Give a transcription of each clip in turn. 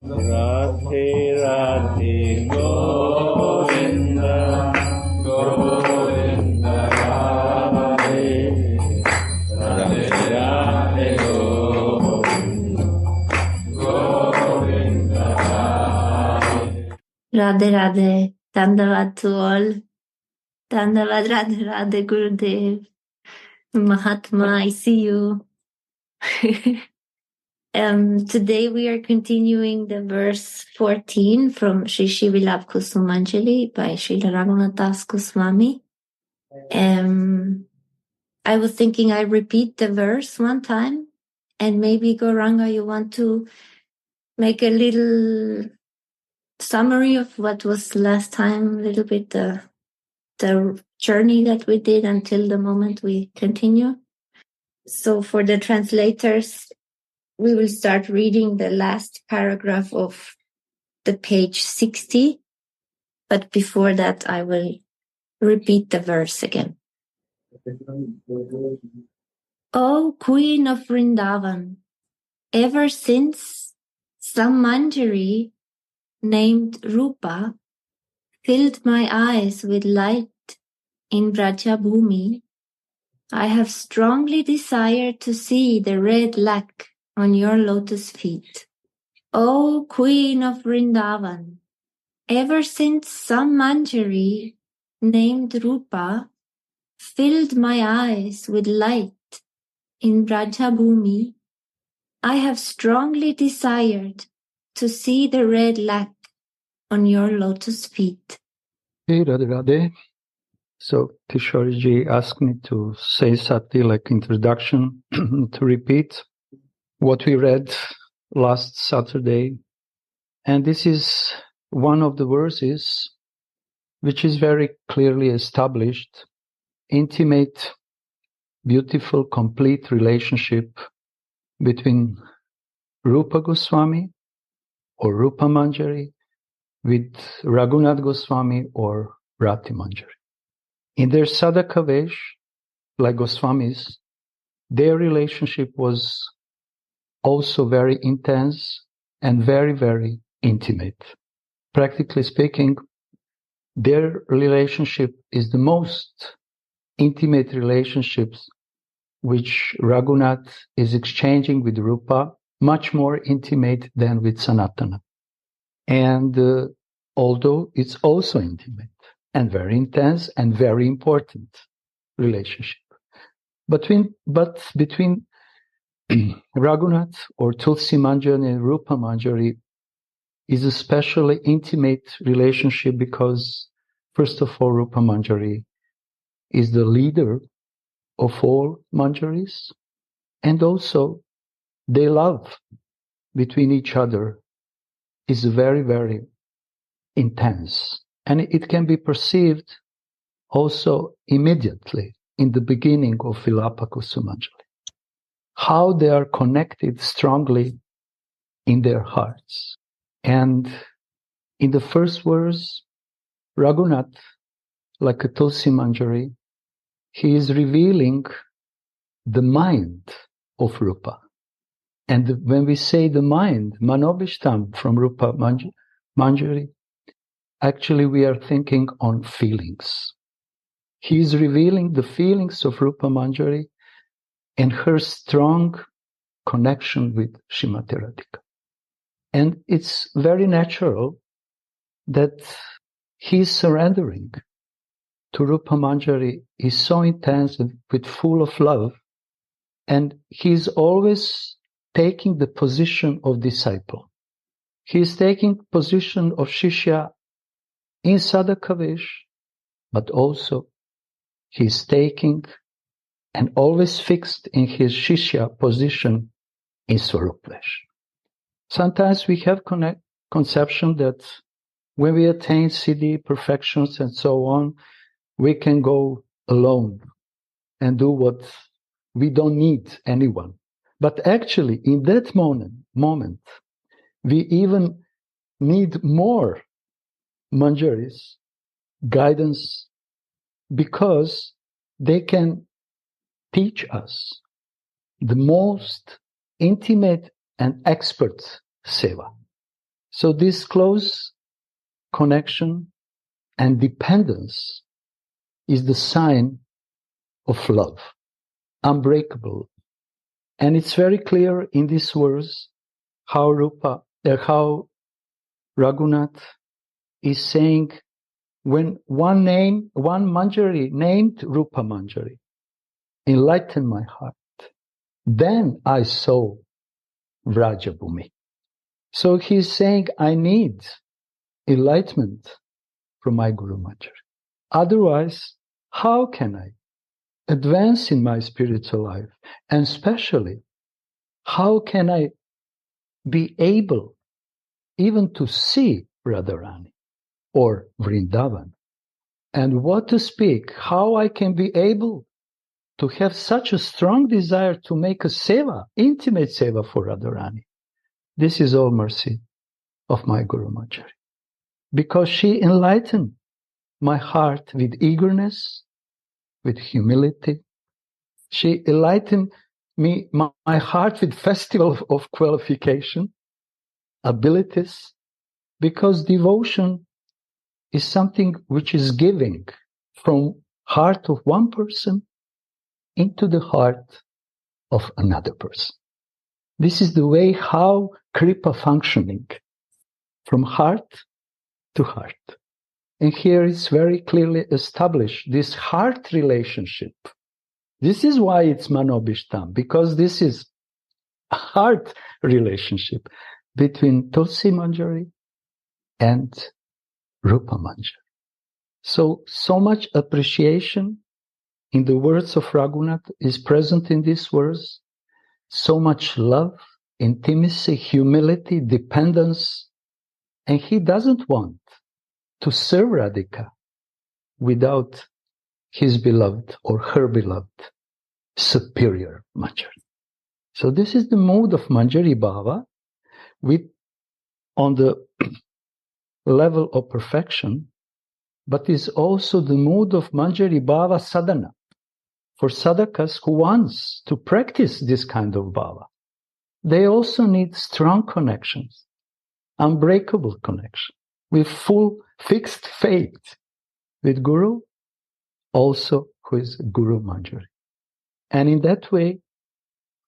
Radhe Radhe Govinda Govinda Radhe Radhe Radhe Govinda Radhe Radhe. Dandavad to all. Dandavad Radhe Radhe Gurudev. Mahatma, I see you. Today we are continuing the verse 14 from Shri Vilapa Kusumanjali by Sri Raghunath Goswami. I was thinking I repeat the verse one time, and maybe Gauranga, you want to make a little summary of what was last time, a little bit the journey that we did until the moment we continue. So for the translators, we will start reading the last paragraph of the page 60. But before that, I will repeat the verse again. O Queen of Vrindavan, ever since some manjari named Rupa filled my eyes with light in Vrajabhumi, I have strongly desired to see the red lac on your lotus feet. O Queen of Vrindavan, ever since some manjari named Rupa filled my eyes with light in Vrajabhumi, I have strongly desired to see the red lac on your lotus feet. Hey, Radhe Radhe. So Kishoriji asked me to say something like introduction, to repeat what we read last Saturday. And this is one of the verses which is very clearly established, intimate, beautiful, complete relationship between Rupa Goswami or Rupa Manjari with Raghunath Goswami or Rati Manjari. In their sadhaka vesh, like Goswamis, their relationship was also very intense and very, very intimate. Practically speaking, their relationship is the most intimate relationships which Raghunath is exchanging with Rupa, much more intimate than with Sanatana. And although it's also intimate and very intense and very important relationship. But between Raghunath or Tulsi Manjari and Rupa Manjari is a especially intimate relationship because, first of all, Rupa Manjari is the leader of all Manjaris, and also their love between each other is very, very intense. And it can be perceived also immediately in the beginning of Vilapa Kusumanjali, how they are connected strongly in their hearts. And in the first verse, Raghunath, like a Tulsi Manjari, he is revealing the mind of Rupa. And when we say the mind, Manobishtam from Rupa Manjari, actually we are thinking on feelings. He is revealing the feelings of Rupa Manjari and her strong connection with Srimati Radhika. And it's very natural that his surrendering to Rupa Manjari is so intense and with full of love, and he's always taking the position of disciple. He's taking position of Shishya in Sadhakavesh, but also he's taking and always fixed in his Shishya position in Swarupavesh. Sometimes we have conception that when we attain Siddhi, perfections and so on, we can go alone and do what we don't need anyone. But actually, in that moment, we even need more manjaris, guidance, because they can teach us the most intimate and expert seva. So this close connection and dependence is the sign of love, unbreakable. And it's very clear in this verse how Raghunath is saying, when one Manjari named Rupa Manjari enlightened my heart, then I saw Vrajabhumi. So he's saying, I need enlightenment from my Guru Manjari. Otherwise, how can I advance in my spiritual life? And especially, how can I be able even to see Radharani or Vrndavana? And what to speak, how I can be able to have such a strong desire to make a seva, intimate seva for Radharani. This is all mercy of my Guru Manjari. Because she enlightened my heart with eagerness, with humility. She enlightened my heart with festival of qualification, abilities, because devotion is something which is giving from heart of one person into the heart of another person. This is the way how Kripa functioning, from heart to heart. And here is very clearly established, this heart relationship. This is why it's Manobishtam, because this is a heart relationship between Tulsi Manjari and Rupa Manjari. So much appreciation in the words of Raghunath is present in this verse. So much love, intimacy, humility, dependence. And he doesn't want to serve Radhika without his beloved or her beloved superior Manjari. So this is the mode of Manjari Bhava on the level of perfection, but is also the mode of Manjari Bhava sadhana for sadhakas who wants to practice this kind of bhava. They also need strong connections, unbreakable connection, with full fixed faith with Guru, also who is Guru Manjari. And in that way,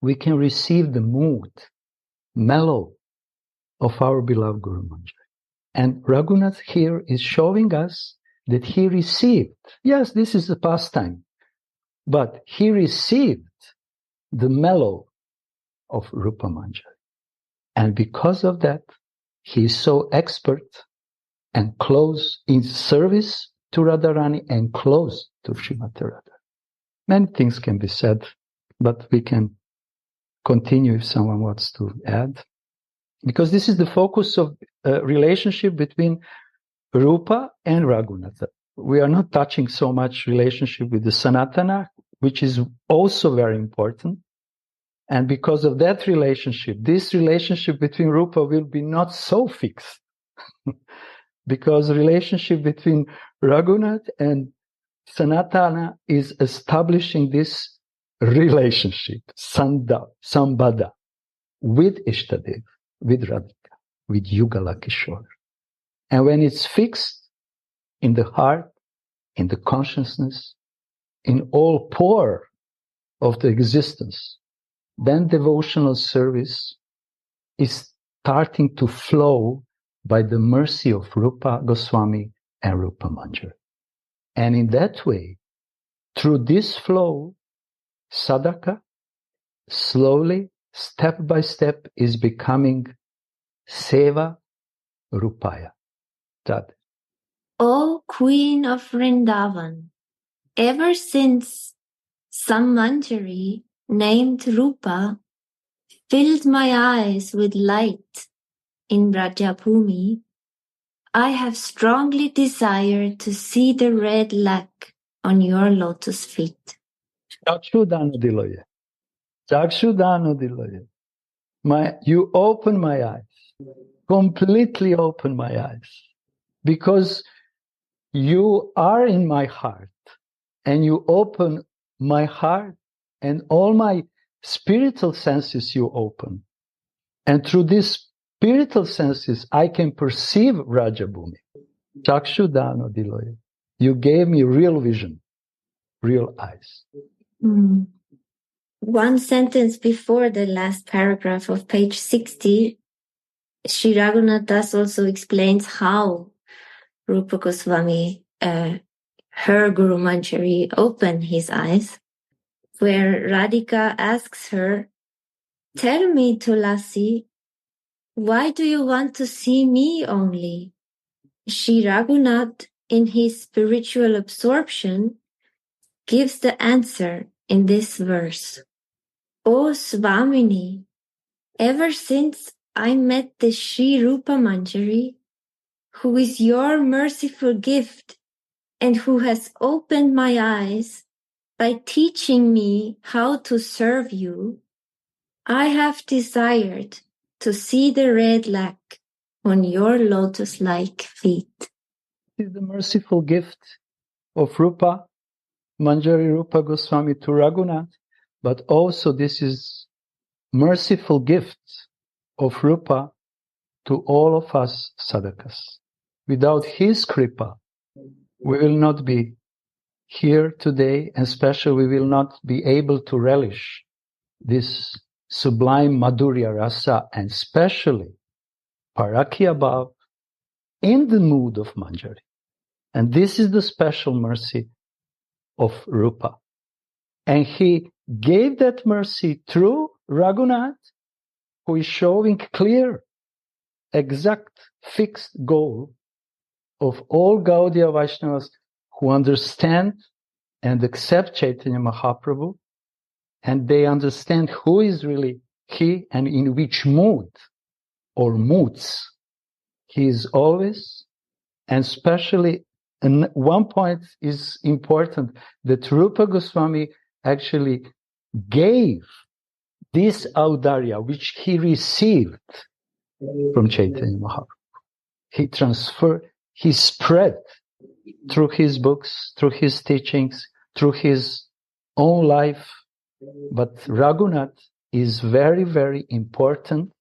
we can receive the mood, mellow of our beloved Guru Manjari. And Raghunath here is showing us that he received, yes, this is a pastime, but he received the mellow of Rupa Manjari. And because of that, he is so expert and close in service to Radharani and close to Srimati Radharani. Many things can be said, but we can continue if someone wants to add. Because this is the focus of relationship between Rupa and Raghunatha. We are not touching so much relationship with the Sanatana, which is also very important. And because of that relationship, this relationship between Rupa will be not so fixed. Because relationship between Raghunath and Sanatana is establishing this relationship, sambada, with Ishtadev, with Radhika, with Yugala Kishore. And when it's fixed in the heart, in the consciousness, in all pore of the existence, then devotional service is starting to flow by the mercy of Rupa Goswami and Rupa Manjari. And in that way, through this flow, sadhaka slowly, step by step, is becoming seva rupaya. That. O Queen of Vrindavan, ever since some Manjari named Rupa filled my eyes with light in Vrajabhumi, I have strongly desired to see the red lac on your lotus feet. Chakshudana diloye. Chakshudana diloye. You open my eyes, completely open my eyes, because you are in my heart, and you open my heart, and all my spiritual senses you open. And through this spiritual senses, I can perceive Rajabhumi. Chakshudano Diloya. You gave me real vision, real eyes. Mm. One sentence before the last paragraph of page 60, Sri Raghunath Das also explains how Rupa Goswami, her Guru Manjari, opened his eyes, where Radhika asks her, "Tell me, Tulasi, why do you want to see me only?" Sri Raghunath, in his spiritual absorption, gives the answer in this verse. "O Swamini, ever since I met the Sri Rupa Manjari, who is your merciful gift and who has opened my eyes by teaching me how to serve you, I have desired to see the red lac on your lotus-like feet." This is the merciful gift of Rupa, Manjari Rupa Goswami to Raghunath, but also this is merciful gift of Rupa to all of us sadhakas. Without his kripa, we will not be here today, and especially we will not be able to relish this sublime Madhurya Rasa, and especially Parakya Bhav in the mood of Manjari. And this is the special mercy of Rupa. And he gave that mercy through Raghunath, who is showing clear, exact, fixed goal of all Gaudiya Vaishnavas who understand and accept Chaitanya Mahaprabhu, and they understand who is really he and in which mood or moods he is always, and especially, and one point is important, that Rupa Goswami actually gave this audarya which he received from Chaitanya Mahaprabhu. He transferred, he spread through his books, through his teachings, through his own life. But Raghunath is very, very important,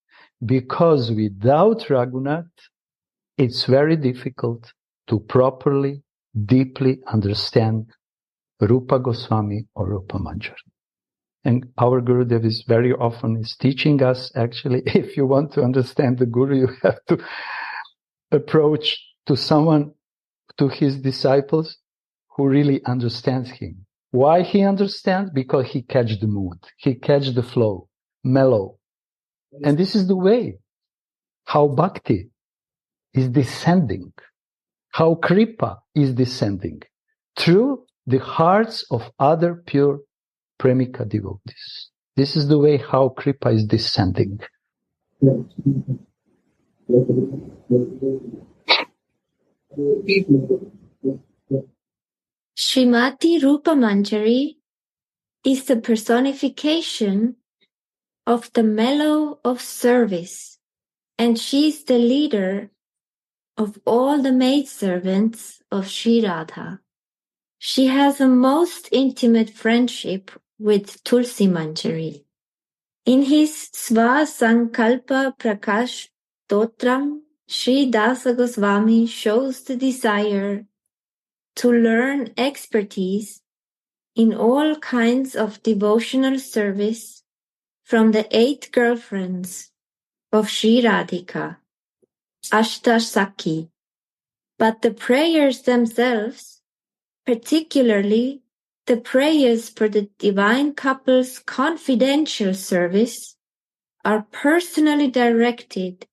because without Raghunath, it's very difficult to properly, deeply understand Rupa Goswami or Rupa Manjari. And our Gurudev is very often is teaching us, actually, if you want to understand the Guru, you have to approach to someone, to his disciples, who really understands him. Why he understands? Because he catch the mood, he catch the flow, mellow. And this is the way how bhakti is descending, how kripa is descending through the hearts of other pure premika devotees. This is the way how kripa is descending. Srimati Rupa Manjari is the personification of the mellow of service, and she's the leader of all the maidservants of Sri Radha. She has a most intimate friendship with Tulsi Manjari. In his Sva-Sankalpa Prakash Stotram, Sri Dasa Goswami shows the desire to learn expertise in all kinds of devotional service from the 8 girlfriends of Sri Radhika, Ashtasakhi. But the prayers themselves, particularly the prayers for the divine couple's confidential service, are personally directed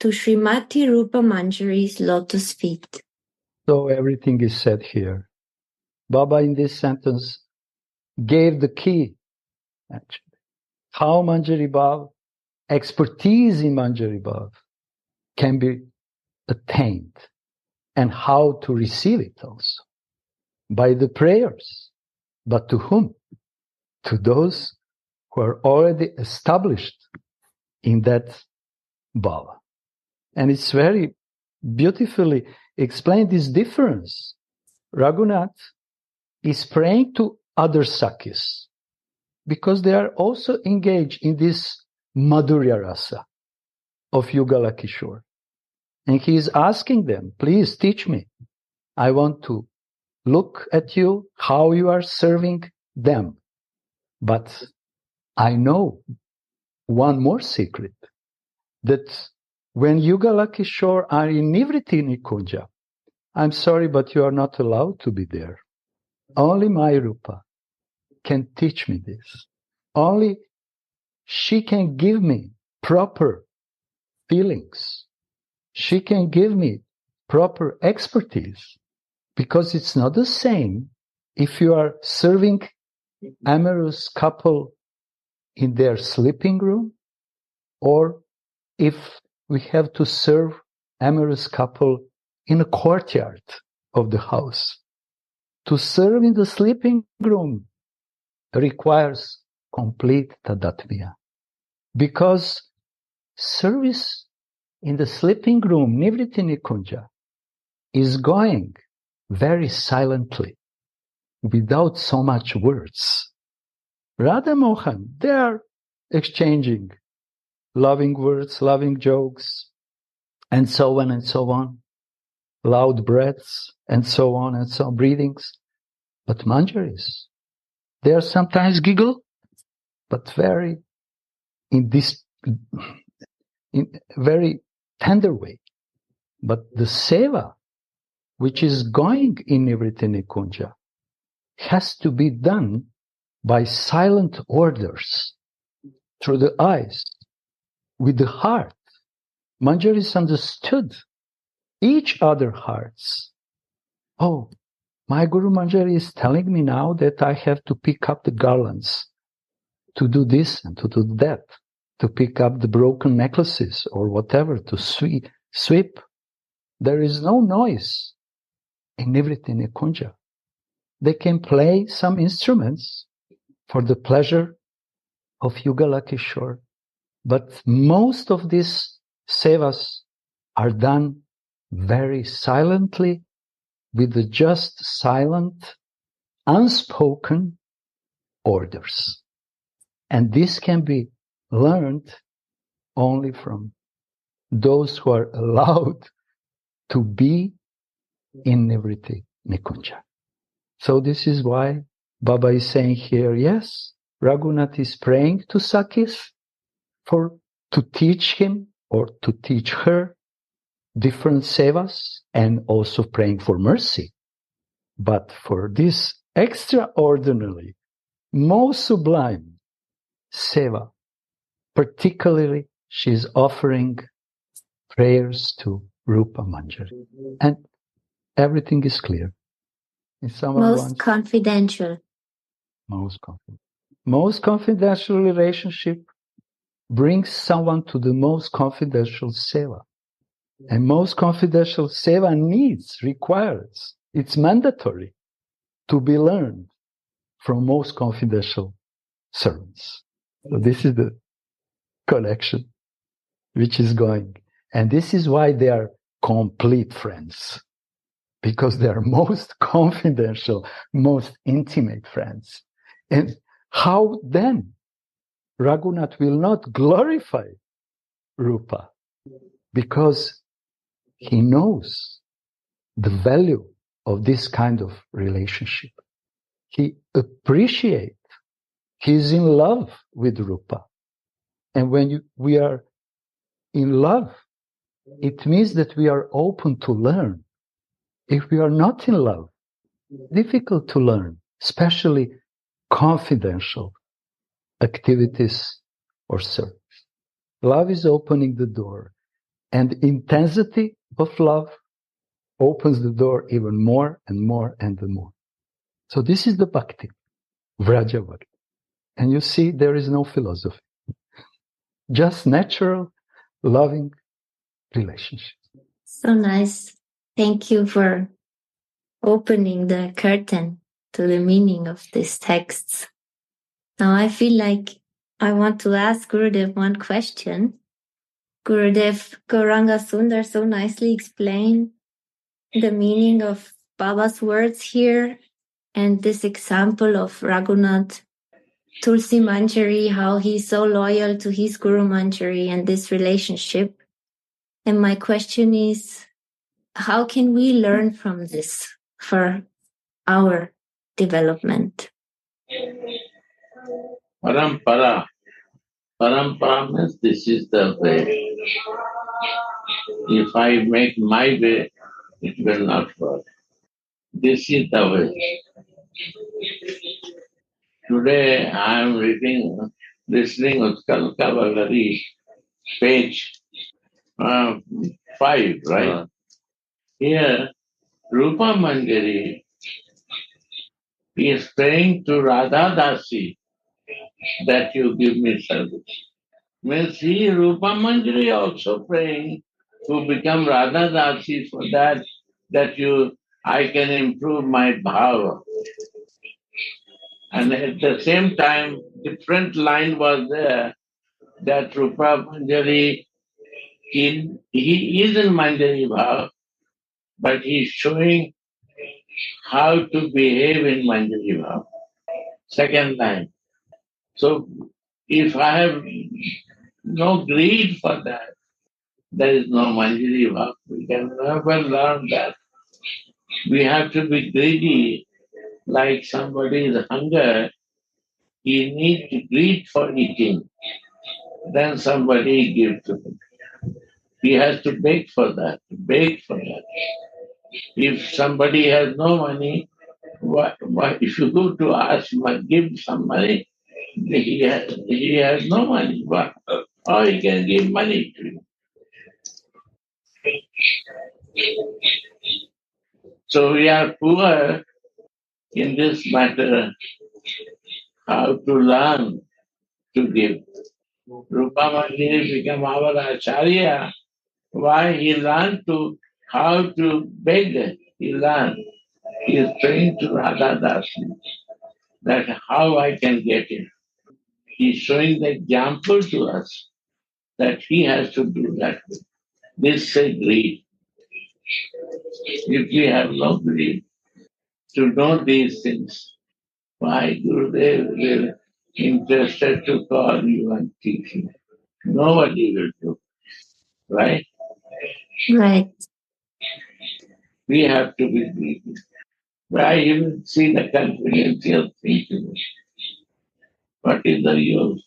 to Srimati Rupa Manjari's lotus feet. So everything is said here. Baba in this sentence gave the key, actually. How Manjari Bhav, expertise in Manjari Bhav can be attained, and how to receive it also. By the prayers. But to whom? To those who are already established in that bhava. And it's very beautifully explained, this difference. Raghunath is praying to other Sakhis because they are also engaged in this Madhurya Rasa. of Yugala Kishore. And he is asking them, please teach me. I want to look at you, how you are serving them. But I know one more secret, that when Yugala Kishore are in Nivriti Nikunja, I'm sorry, but you are not allowed to be there. Only my Rupa can teach me this. Only she can give me proper feelings. She can give me proper expertise, because it's not the same if you are serving amorous couple in their sleeping room, or if we have to serve amorous couple in a courtyard of the house. To serve in the sleeping room requires complete tadatmya, because service in the sleeping room, Nivriti Nikunja, is going very silently, without so much words. Radha Mohan, they are exchanging loving words, loving jokes, and so on, loud breaths, and so on, breathings. But Manjaris, they are sometimes giggle, but very in very tender way. But the seva, which is going in Nivriti Nikunja, has to be done by silent orders, through the eyes, with the heart. Manjaris understood each other hearts. Oh, my Guru Manjari is telling me now that I have to pick up the garlands, to do this and to do that, to pick up the broken necklaces or whatever, to sweep. There is no noise in Nivriti Nikunja. They can play some instruments for the pleasure of Yugala Kishore, but most of these sevas are done very silently, with the just silent, unspoken orders. And this can be learned only from those who are allowed to be in Nivriti Nikunja. So this is why Baba is saying here, yes, Raghunath is praying to Sakis to teach him or to teach her different sevas, and also praying for mercy. But for this extraordinary, most sublime seva, particularly she is offering prayers to Rupa Manjari. And everything is clear. If someone Most confidential. Most confidential relationship brings someone to the most confidential seva. And most confidential seva requires, it's mandatory to be learned from most confidential servants. So this is the connection which is going. And this is why they are complete friends, because they are most confidential, most intimate friends. And how then Raghunath will not glorify Rupa? Because he knows the value of this kind of relationship. He appreciates, he is in love with Rupa. And when we are in love, it means that we are open to learn. If we are not in love, difficult to learn, especially confidential activities or service. Love is opening the door, and intensity of love opens the door even more and more and more. So this is the bhakti, Vraja Bhakti. And you see, there is no philosophy. Just natural, loving relationship. So nice. Thank you for opening the curtain to the meaning of these texts. Now I feel like I want to ask Gurudev one question. Gurudev, Gauranga Sundar so nicely explained the meaning of Baba's words here, and this example of Raghunath Tulsi Manjari, how he's so loyal to his Guru Manjari and this relationship. And my question is, how can we learn from this for our development? Parampara. Parampara means this is the way. If I make my way, it will not work. This is the way. Today I am listening Utkal Kavalari, page 5, right? Here, Rupa Manjari is praying to Radha Dasi that you give me service. Means he, Rupa Manjari, also praying to become Radha Dasi for that I can improve my bhava. And at the same time, different line was there that Rupa Manjari, he is in Manjari bhava, but he's showing how to behave in Manjari bhava. Second line. So if I have no greed for that, there is no Manjari bhava. We can never learn that. We have to be greedy, like somebody's hunger. He needs greed for eating. Then somebody gives to him. He has to beg for that, beg for that. If somebody has no money, if you go to ask him, give some money, he has no money. Or he can give money to you. So we are poor in this matter, how to learn to give. Rupa Manjari became our Acharya. Why? He learned how to beg. He learned. He is praying to Radha Dasi that how I can get it. He is showing the example to us that he has to do that. This is greed. If we have no greed to know these things, why Gurudev will interested to call you and teach you? Nobody will do. Right? Right. We have to be greedy. But I even see the confidential thinking. What is the use?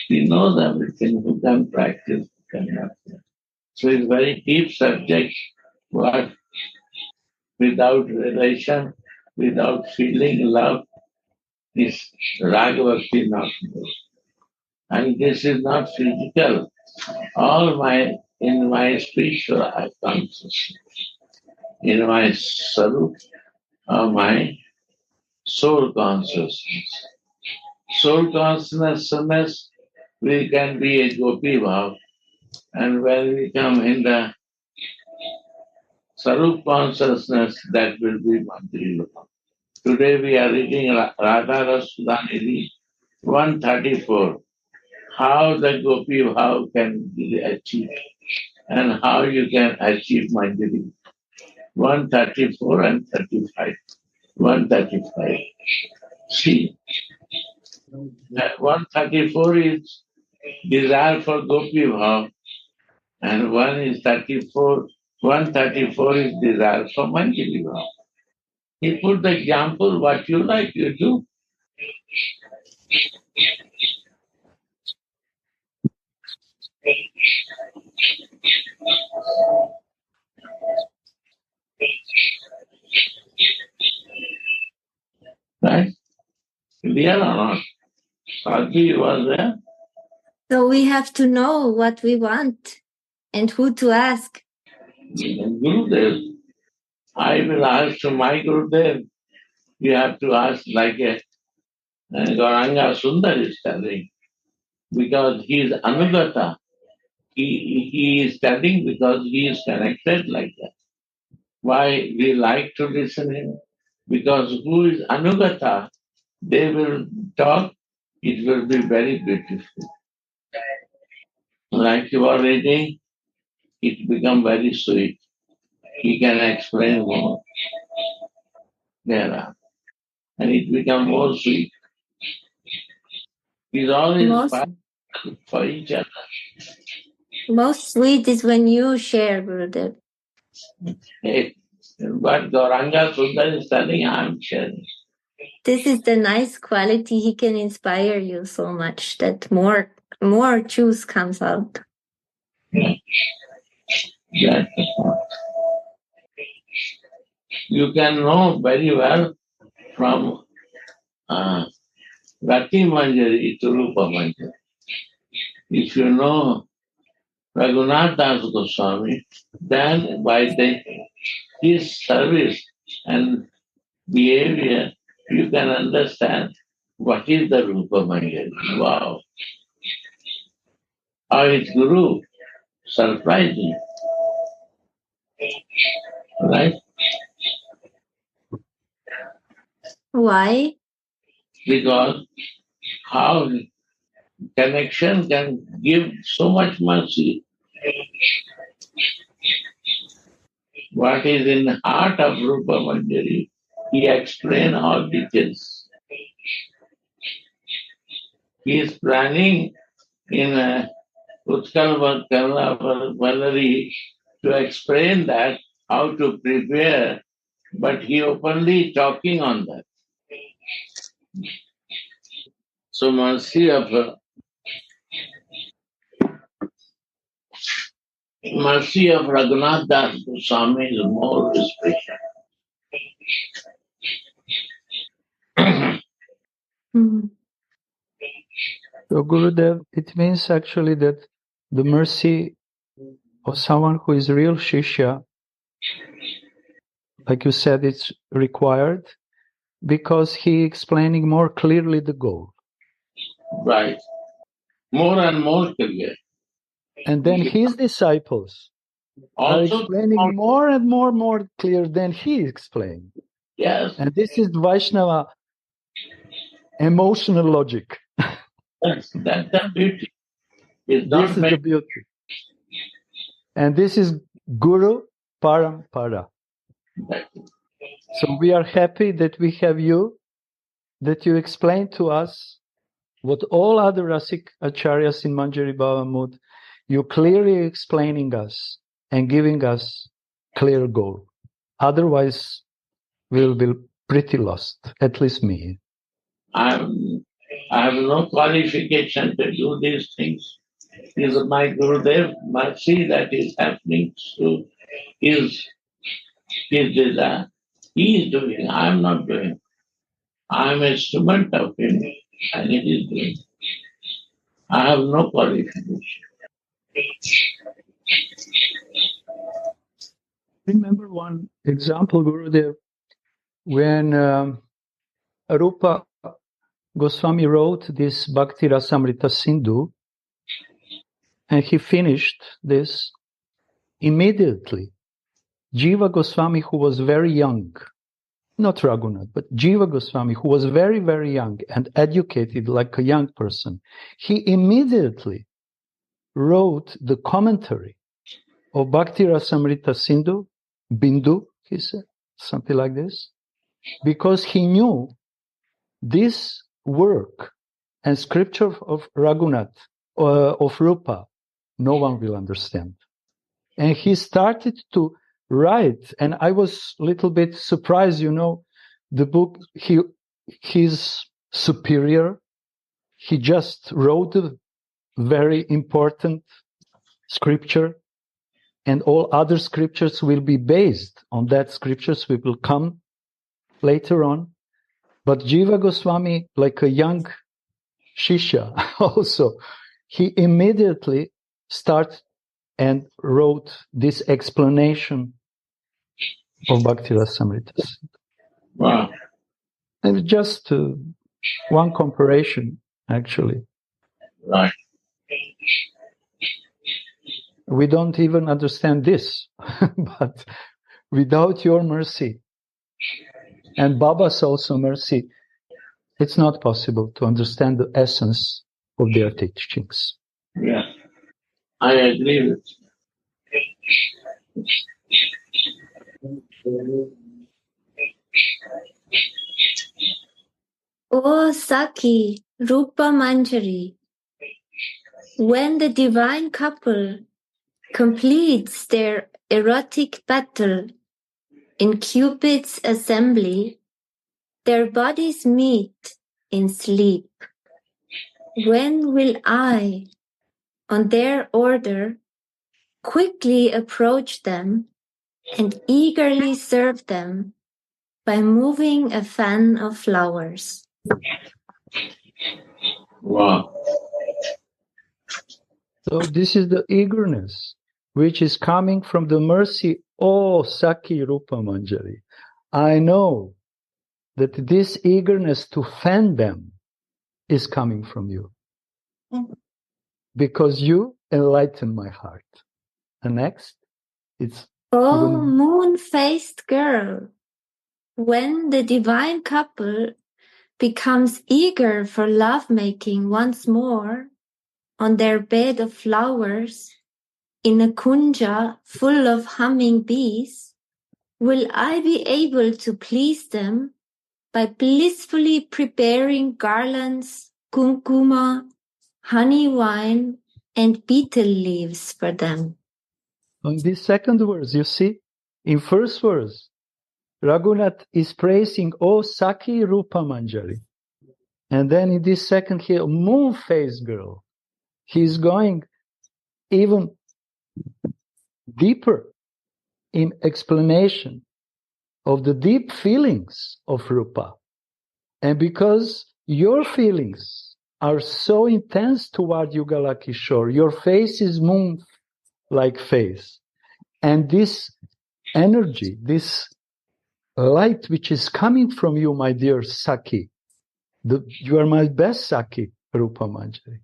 We know everything who can practice, who cannot. So it's very deep subject. What without relation, without feeling love, is Ragavati not good. And this is not physical. In my spiritual consciousness, in my sarup, or my soul consciousness. Soul consciousness, we can be a gopi bhav. And when we come in the sarup consciousness, that will be Manjari bhav. Today we are reading Radha Rasudhanidhi 134. How the gopi bhav can be achieved and how you can achieve Manjari. 134 and 35. 135. See, 134 is desire for gopi bhav, and 134 is desire for Manjari bhav. He put the example, what you like, you do. Right? Clear or not? Sadhi was there. So we have to know what we want and who to ask. Gurudev. I will ask to my Gurudev. You have to ask like a Gauranga Sundar is telling. Because he is Anugata. He is studying because he is connected like that. Why we like to listen him? Because who is Anugata, they will talk, it will be very beautiful. Like you are reading, it become very sweet. He can explain more. There, and it become more sweet. He's all inspired for each other. Most sweet is when you share, Gurudev. Hey, but Gauranga Sundar is telling, I'm sharing. This is the nice quality. He can inspire you so much that more juice comes out. That's the point. You can know very well from Rati Manjari to Rupa Manjari. If you know Raghunath Das Goswami, then by his service and behavior, you can understand what is the Rupa Manjari. Wow. How his Guru surprising. Right? Why? Because how connection can give so much mercy. What is in the heart of Rupa Manjari, he explains all details. He is planning in Utkal Vallari to explain that, how to prepare, but he openly talking on that. So mercy of Raghunath Das Goswami is more special. So Gurudev, it means actually that the mercy of someone who is real Shishya, like you said, it's required because he explaining more clearly the goal. Right. More and more clear. And then his disciples are Also explaining more and more clear than he explained. Yes. And this is Vaishnava emotional logic. That's the beauty. This is the beauty. And this is Guru Parampara. So we are happy that we have you, that you explain to us what all other Rasik Acharyas in Manjari Bhavamud, you clearly explaining us and giving us clear goal. Otherwise, we'll be pretty lost, at least me. I have no qualification to do these things. It is my Gurudev mercy that is happening through his desire. He is doing, I am not doing. I am an instrument of him and it is doing. I have no qualification. Remember one example, Gurudev, when Rupa Goswami wrote this Bhakti Rasamrita Sindhu, and he finished this immediately. Jiva Goswami, who was very young, not Raghunath, but Jiva Goswami, who was very, very young and educated like a young person, he immediately wrote the commentary of Bhakti Rasamrita Sindhu, Bindu, he said, something like this, because he knew this work and scripture of Raghunath, of Rupa, no one will understand. And he started to write, and I was a little bit surprised, the book, his superior, he just wrote a very important scripture, and all other scriptures will be based on that scriptures we will come later on. But Jiva Goswami, like a young Shishya also, he immediately started and wrote this explanation of Bhakti Rasamrita. Wow. And just one comparison, actually. Right. We don't even understand this, but without your mercy and Baba's also mercy, it's not possible to understand the essence of their teachings. Yeah, I agree with you. Oh, Saki, Rupa Manjari. When the divine couple completes their erotic battle in Cupid's assembly, their bodies meet in sleep. When will I, on their order, quickly approach them and eagerly serve them by moving a fan of flowers? Wow. So this is the eagerness which is coming from the mercy, oh Saki Rupa Manjari. I know that this eagerness to fan them is coming from you. Because you enlighten my heart. And next, it's Oh, moon-faced girl, when the divine couple becomes eager for lovemaking once more on their bed of flowers in a kunja full of humming bees, will I be able to please them by blissfully preparing garlands, kumkuma, honey wine, and betel leaves for them? in this second verse, you see, in first verse, Raghunath is praising, oh Saki Rupa Manjari. And then in this second here, moon-faced girl, he's going even deeper in explanation of the deep feelings of Rupa. And because your feelings are so intense toward Yugala Kishore, your face is moon-like face. And this energy, this light which is coming from you, my dear Saki, you are my best Saki, Rupa Manjari.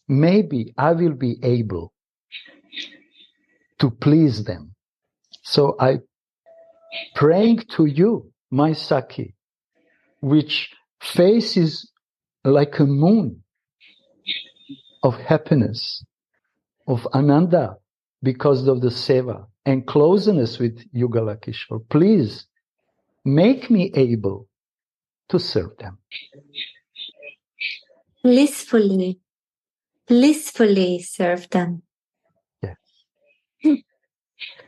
Maybe I will be able to please them. So I praying to you, my Saki, which faces like a moon of happiness, of ananda, because of the seva and closeness with Yugala Kishore. Please make me able to serve them. Blissfully serve them. Yes.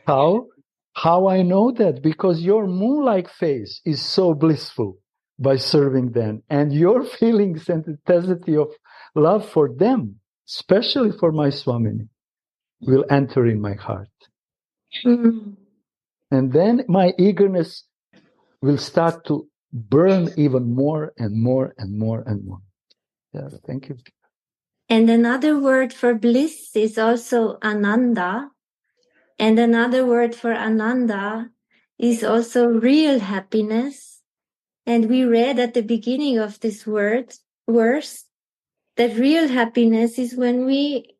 How I know that? Because your moon-like face is so blissful by serving them, and your feelings and intensity of love for them, especially for my Swamini, will enter in my heart. Mm. And then my eagerness will start to burn even more and more and more and more. Yeah, thank you. And another word for bliss is also ananda. And another word for ananda is also real happiness. And we read at the beginning of this verse that real happiness is when we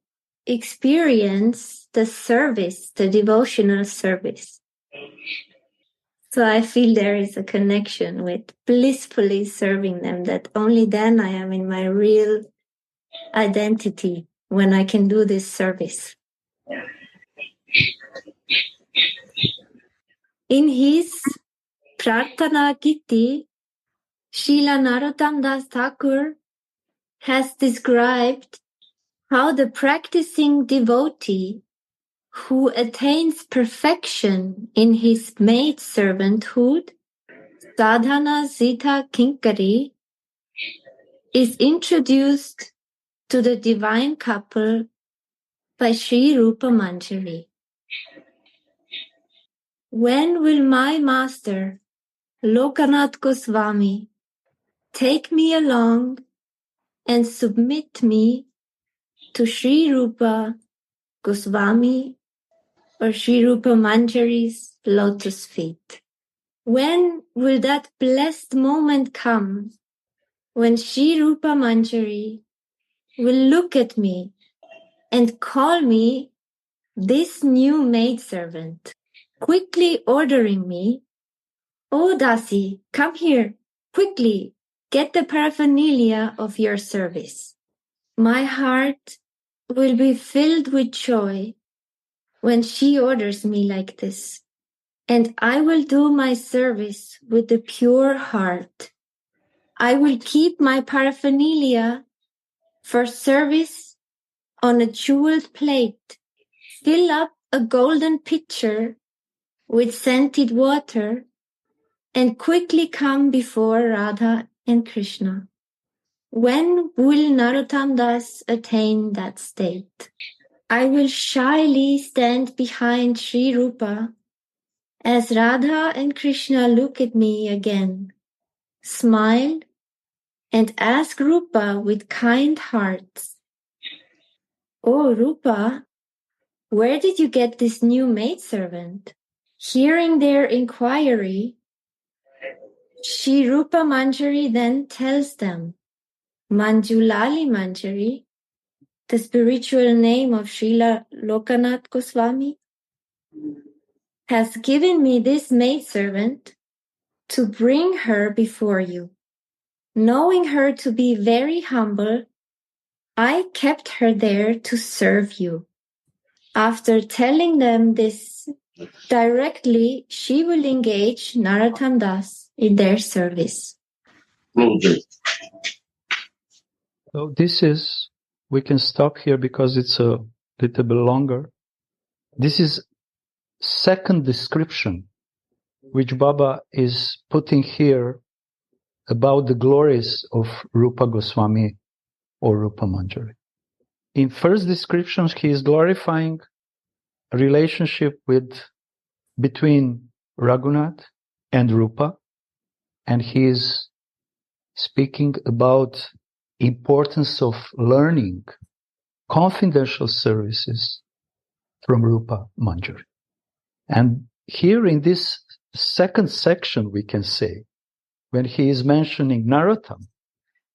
experience the service, the devotional service. So I feel there is a connection with blissfully serving them, that only then I am in my real identity, when I can do this service. In his Prarthana Giti, Srila Narottam Das Thakur has described how the practicing devotee who attains perfection in his maidservanthood, sadhana zita kinkari, is introduced to the divine couple by Sri Rupa Manjari. When will my master, Lokanath Goswami, take me along and submit me to Sri Rupa Goswami or Sri Rupa Manjari's lotus feet? When will that blessed moment come when Sri Rupa Manjari will look at me and call me this new maidservant, quickly ordering me, "Oh Dasi, come here, quickly, get the paraphernalia of your service." My heart will be filled with joy when she orders me like this, and I will do my service with a pure heart. I will keep my paraphernalia for service on a jeweled plate, fill up a golden pitcher with scented water and quickly come before Radha and Krishna. When will Narottam Das attain that state? I will shyly stand behind Sri Rupa as Radha and Krishna look at me again, smile, and ask Rupa with kind hearts, "Oh, Rupa, where did you get this new maidservant?" Hearing their inquiry, Sri Rupa Manjari then tells them, Manjulali Manjari, the spiritual name of Srila Lokanath Goswami, has given me this maidservant to bring her before you. Knowing her to be very humble, I kept her there to serve you. After telling them this directly, she will engage Narottam Das in their service. So this is, we can stop here because it's a little bit longer. This is second description which Baba is putting here about the glories of Rupa Goswami or Rupa Manjari. In first descriptions, he is glorifying a relationship between Raghunath and Rupa, and he is speaking about importance of learning confidential services from Rupa Manjari. And here in this second section, we can say, when he is mentioning Narottam,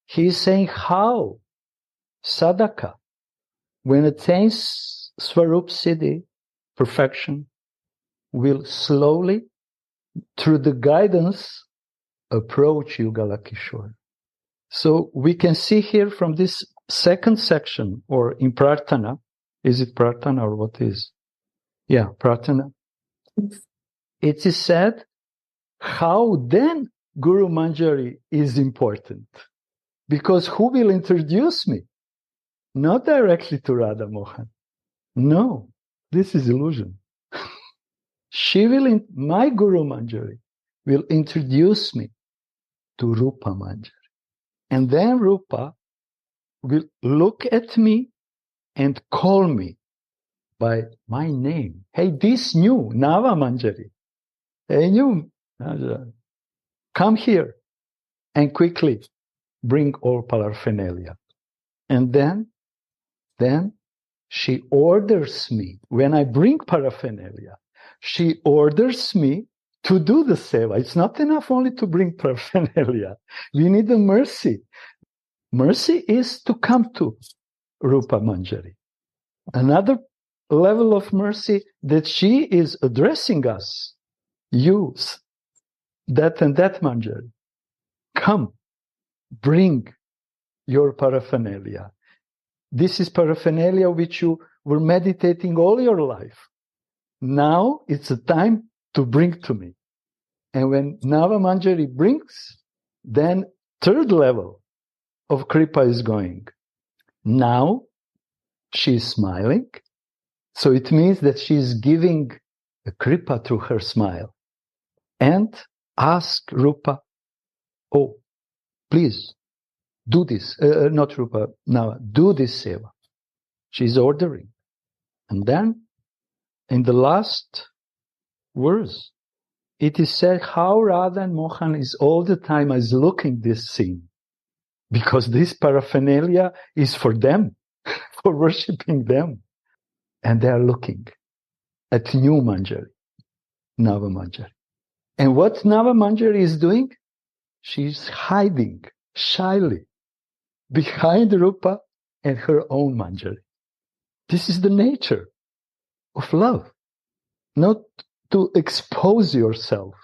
he is saying how sadhaka, when attains Swarup Siddhi, perfection, will slowly, through the guidance, approach Yugala Kishore. So we can see here from this second section, or in Prarthana, is it Prarthana or what is? Yeah, Prarthana. It is said how then Guru Manjari is important. Because who will introduce me? Not directly to Radha Mohan. No, this is illusion. My Guru Manjari will introduce me to Rupa Manjari. And then Rupa will look at me and call me by my name. Hey, this new Nava Manjari. Hey, new, come here and quickly bring all paraphernalia. And then she orders me, when I bring paraphernalia, she orders me to do the seva. It's not enough only to bring paraphernalia. We need the mercy. Mercy is to come to Rupa Manjari. Another level of mercy that she is addressing us. You, that and that Manjari, come, bring your paraphernalia. This is paraphernalia which you were meditating all your life. Now it's a time to bring to me. And when Nava Manjari brings, then third level of Kripa is going. Now she's smiling. So it means that she's giving a Kripa through her smile. And ask Rupa, oh, please, do this. Not Rupa, Nava, do this seva. She's ordering. And then, in the last verse, it is said how Radha and Mohan is all the time is looking this scene. Because this paraphernalia is for them, for worshipping them. And they are looking at new Manjari, Nava Manjari. And what Nava Manjari is doing? She's hiding shyly behind Rupa and her own Manjari. This is the nature of love. Not to expose yourself.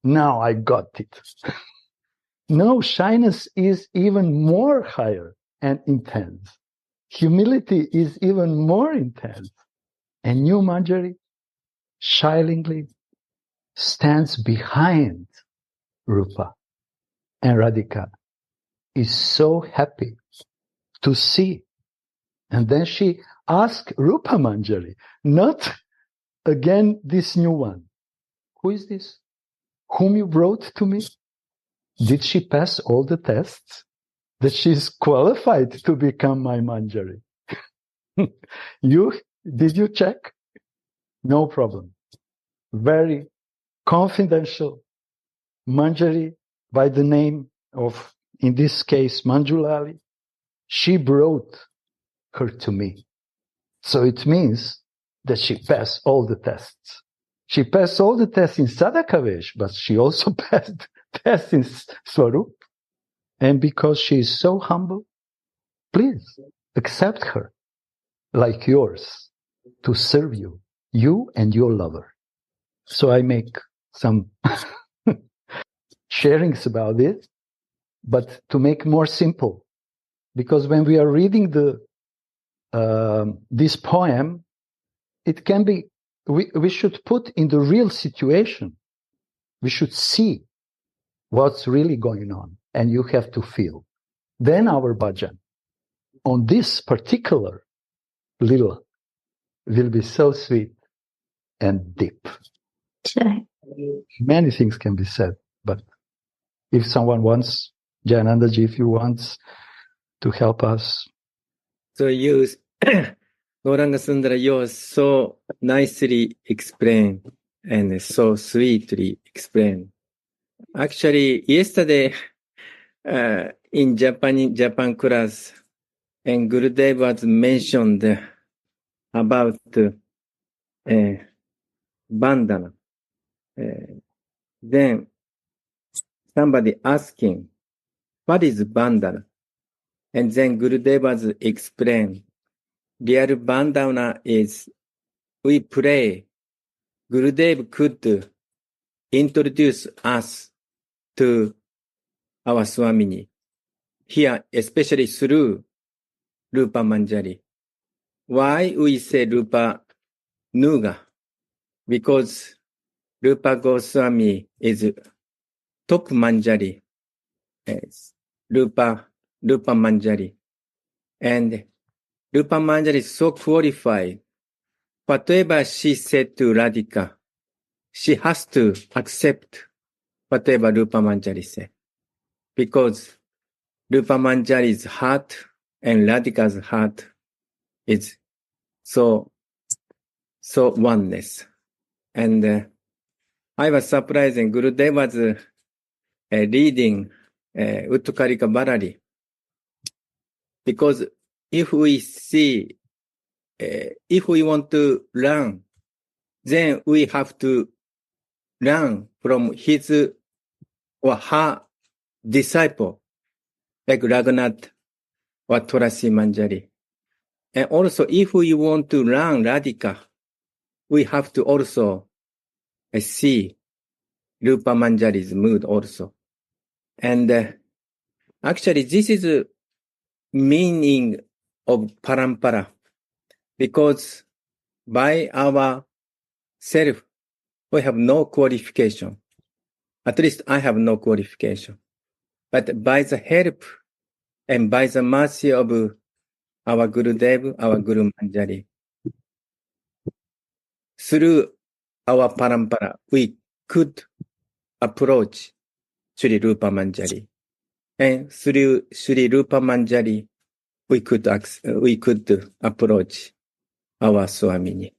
Now I got it. No, shyness is even more higher and intense. Humility is even more intense. And new Manjari shyly stands behind Rupa. And Radhika is so happy to see. And then she asks Rupa Manjari, not again this new one. Who is this? Whom you brought to me? Did she pass all the tests? That she's qualified to become my Manjari? Did you check? No problem. Very confidential Manjari by the name of, in this case, Manjulali. She brought her to me. So it means that she passed all the tests. She passed all the tests in Sadakavesh, but she also passed tests in Swarup. And because she is so humble, please accept her like yours to serve you, you and your lover. So I make some sharings about it, but to make more simple, because when we are reading this poem, it can be, we should put in the real situation. We should see what's really going on, and you have to feel. Then our bhajan on this particular lila will be so sweet and deep. Sure. Many things can be said, but if someone wants, Jayanandaji, if you want to help us. So you, Gauranga Sundara, you so nicely explained and so sweetly explained. Actually, yesterday in Japan class, and Gurudev was mentioned about bandana. Then somebody asking, what is bandana? And then Gurudev was explained, real bandana is we pray. Gurudev could introduce us to our Swamini here, especially through Rupa Manjari. Why we say Rupa Nuga? Because Rupa Goswami is top Manjari. Rupa Manjari. And Rupa Manjari is so qualified. Whatever she said to Radhika, she has to accept whatever Rupa Manjari said. Because Rupa Manjari's heart and Radhika's heart is so oneness. And I was surprised, and Gurudev was reading Utkarika Bharari. Because if we see, if we want to learn, then we have to learn from his or her disciple, like Raghunath or Tulasi Manjari. And also, if we want to learn Radhika, we have to also see Rupa Manjari's mood also. And actually, this is the meaning of parampara, because by our self, we have no qualification. At least I have no qualification. But by the help and by the mercy of our Gurudev, our Guru Manjari, through our parampara, we could approach Sri Rupa Manjari. And through Sri Rupa Manjari, we could approach our Swamini.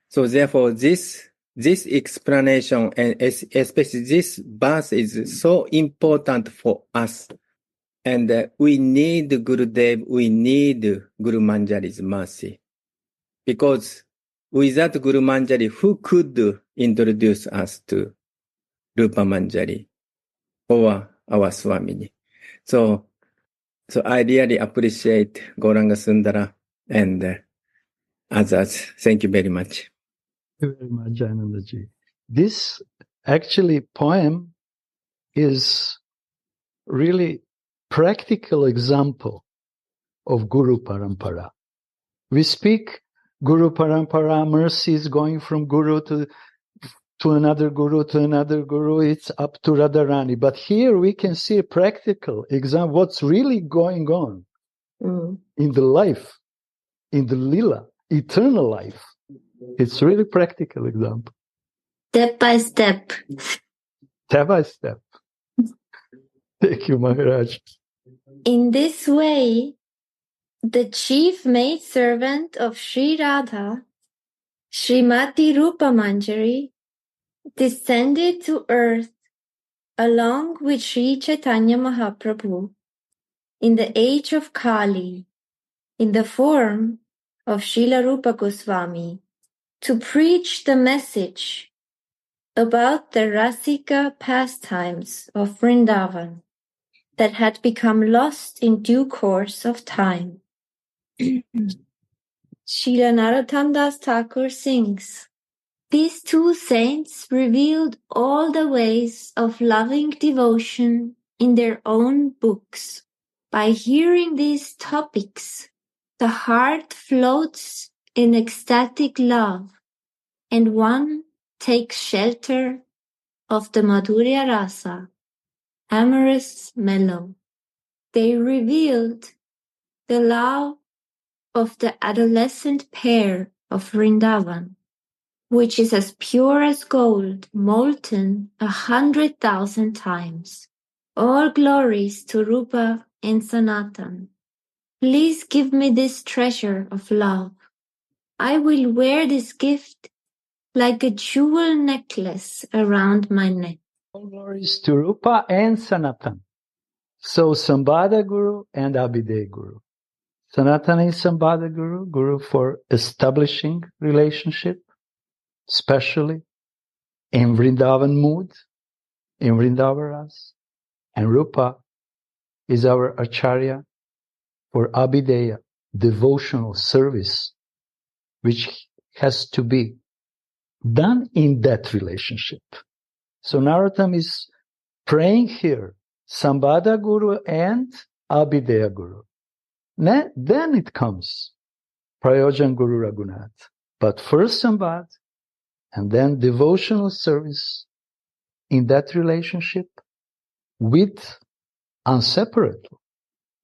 So therefore, this explanation and especially this verse is so important for us. And we need Gurudev, we need Guru Manjari's mercy. Because without Guru Manjari, who could introduce us to Rupa Manjari or our Swamini? So I really appreciate Gauranga Sundara and others. Thank you very much. Thank you very much, Jayanandaji. This actually poem is really practical example of Guru Parampara. We speak Guru Parampara, mercy is going from Guru to another Guru, to another Guru, it's up to Radharani. But here we can see a practical example, what's really going on in the life, in the lila, eternal life It's really practical example. Step by step. Step by step. Thank you, Maharaj. In this way, the chief maidservant of Sri Radha, Srimati Rupa Manjari, descended to earth along with Sri Caitanya Mahaprabhu in the age of Kali, in the form of Srila Rupa Goswami, to preach the message about the Rasika pastimes of Vrindavan that had become lost in due course of time. Srila Narottam Das Thakur sings, these two saints revealed all the ways of loving devotion in their own books. By hearing these topics, the heart floats in ecstatic love, and one takes shelter of the Madhurya Rasa, amorous mellow. They revealed the love of the adolescent pair of Vrindavan, which is as pure as gold, molten 100,000 times. All glories to Rupa and Sanatan. Please give me this treasure of love. I will wear this gift like a jewel necklace around my neck. All glories to Rupa and Sanatan. So Sambhada Guru and Abhideya Guru. Sanatana is Sambhada Guru, Guru for establishing relationship, especially in Vrindavan mood, in Vrindavaras. And Rupa is our Acharya for Abhideya, devotional service, which has to be done in that relationship. So Narottam is praying here, Sambhada Guru and Abhideya Guru. Then it comes Prayojan Guru Raghunath. But first Sambhad, and then devotional service in that relationship with inseparable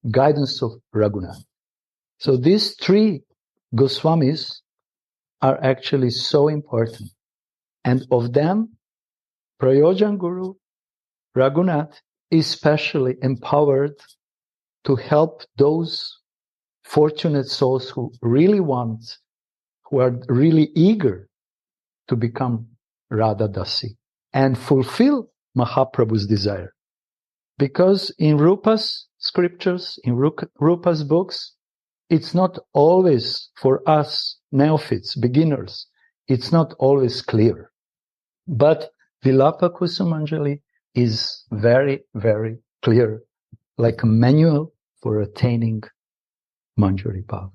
guidance of Raghunath. So these three Goswamis are actually so important. And of them, Prayojan Guru Raghunath is specially empowered to help those fortunate souls who really want, who are really eager to become Radha Dasi and fulfill Mahaprabhu's desire. Because in Rupa's scriptures, in Rupa's books, it's not always for us neophytes, beginners, it's not always clear. But Vilapa Kusumanjali is very, very clear, like a manual for attaining Manjari Bhav,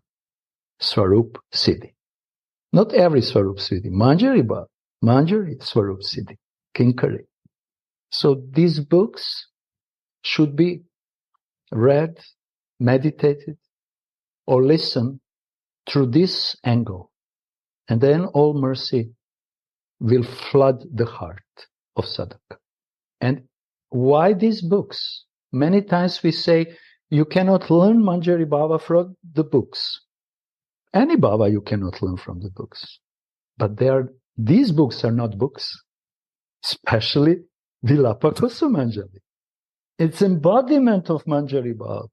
Swarup Siddhi. Not every Swarup Siddhi, Manjari Bhav, Manjari Swarup Siddhi, Kinkari. So these books should be read, meditated, or listened through this angle. And then all mercy will flood the heart of sadhaka. And why these books? Many times we say, you cannot learn Manjari Bhava from the books. Any Bhava you cannot learn from the books. But these books are not books. Especially Vilapa Kusumanjali. It's embodiment of Manjari Bhava.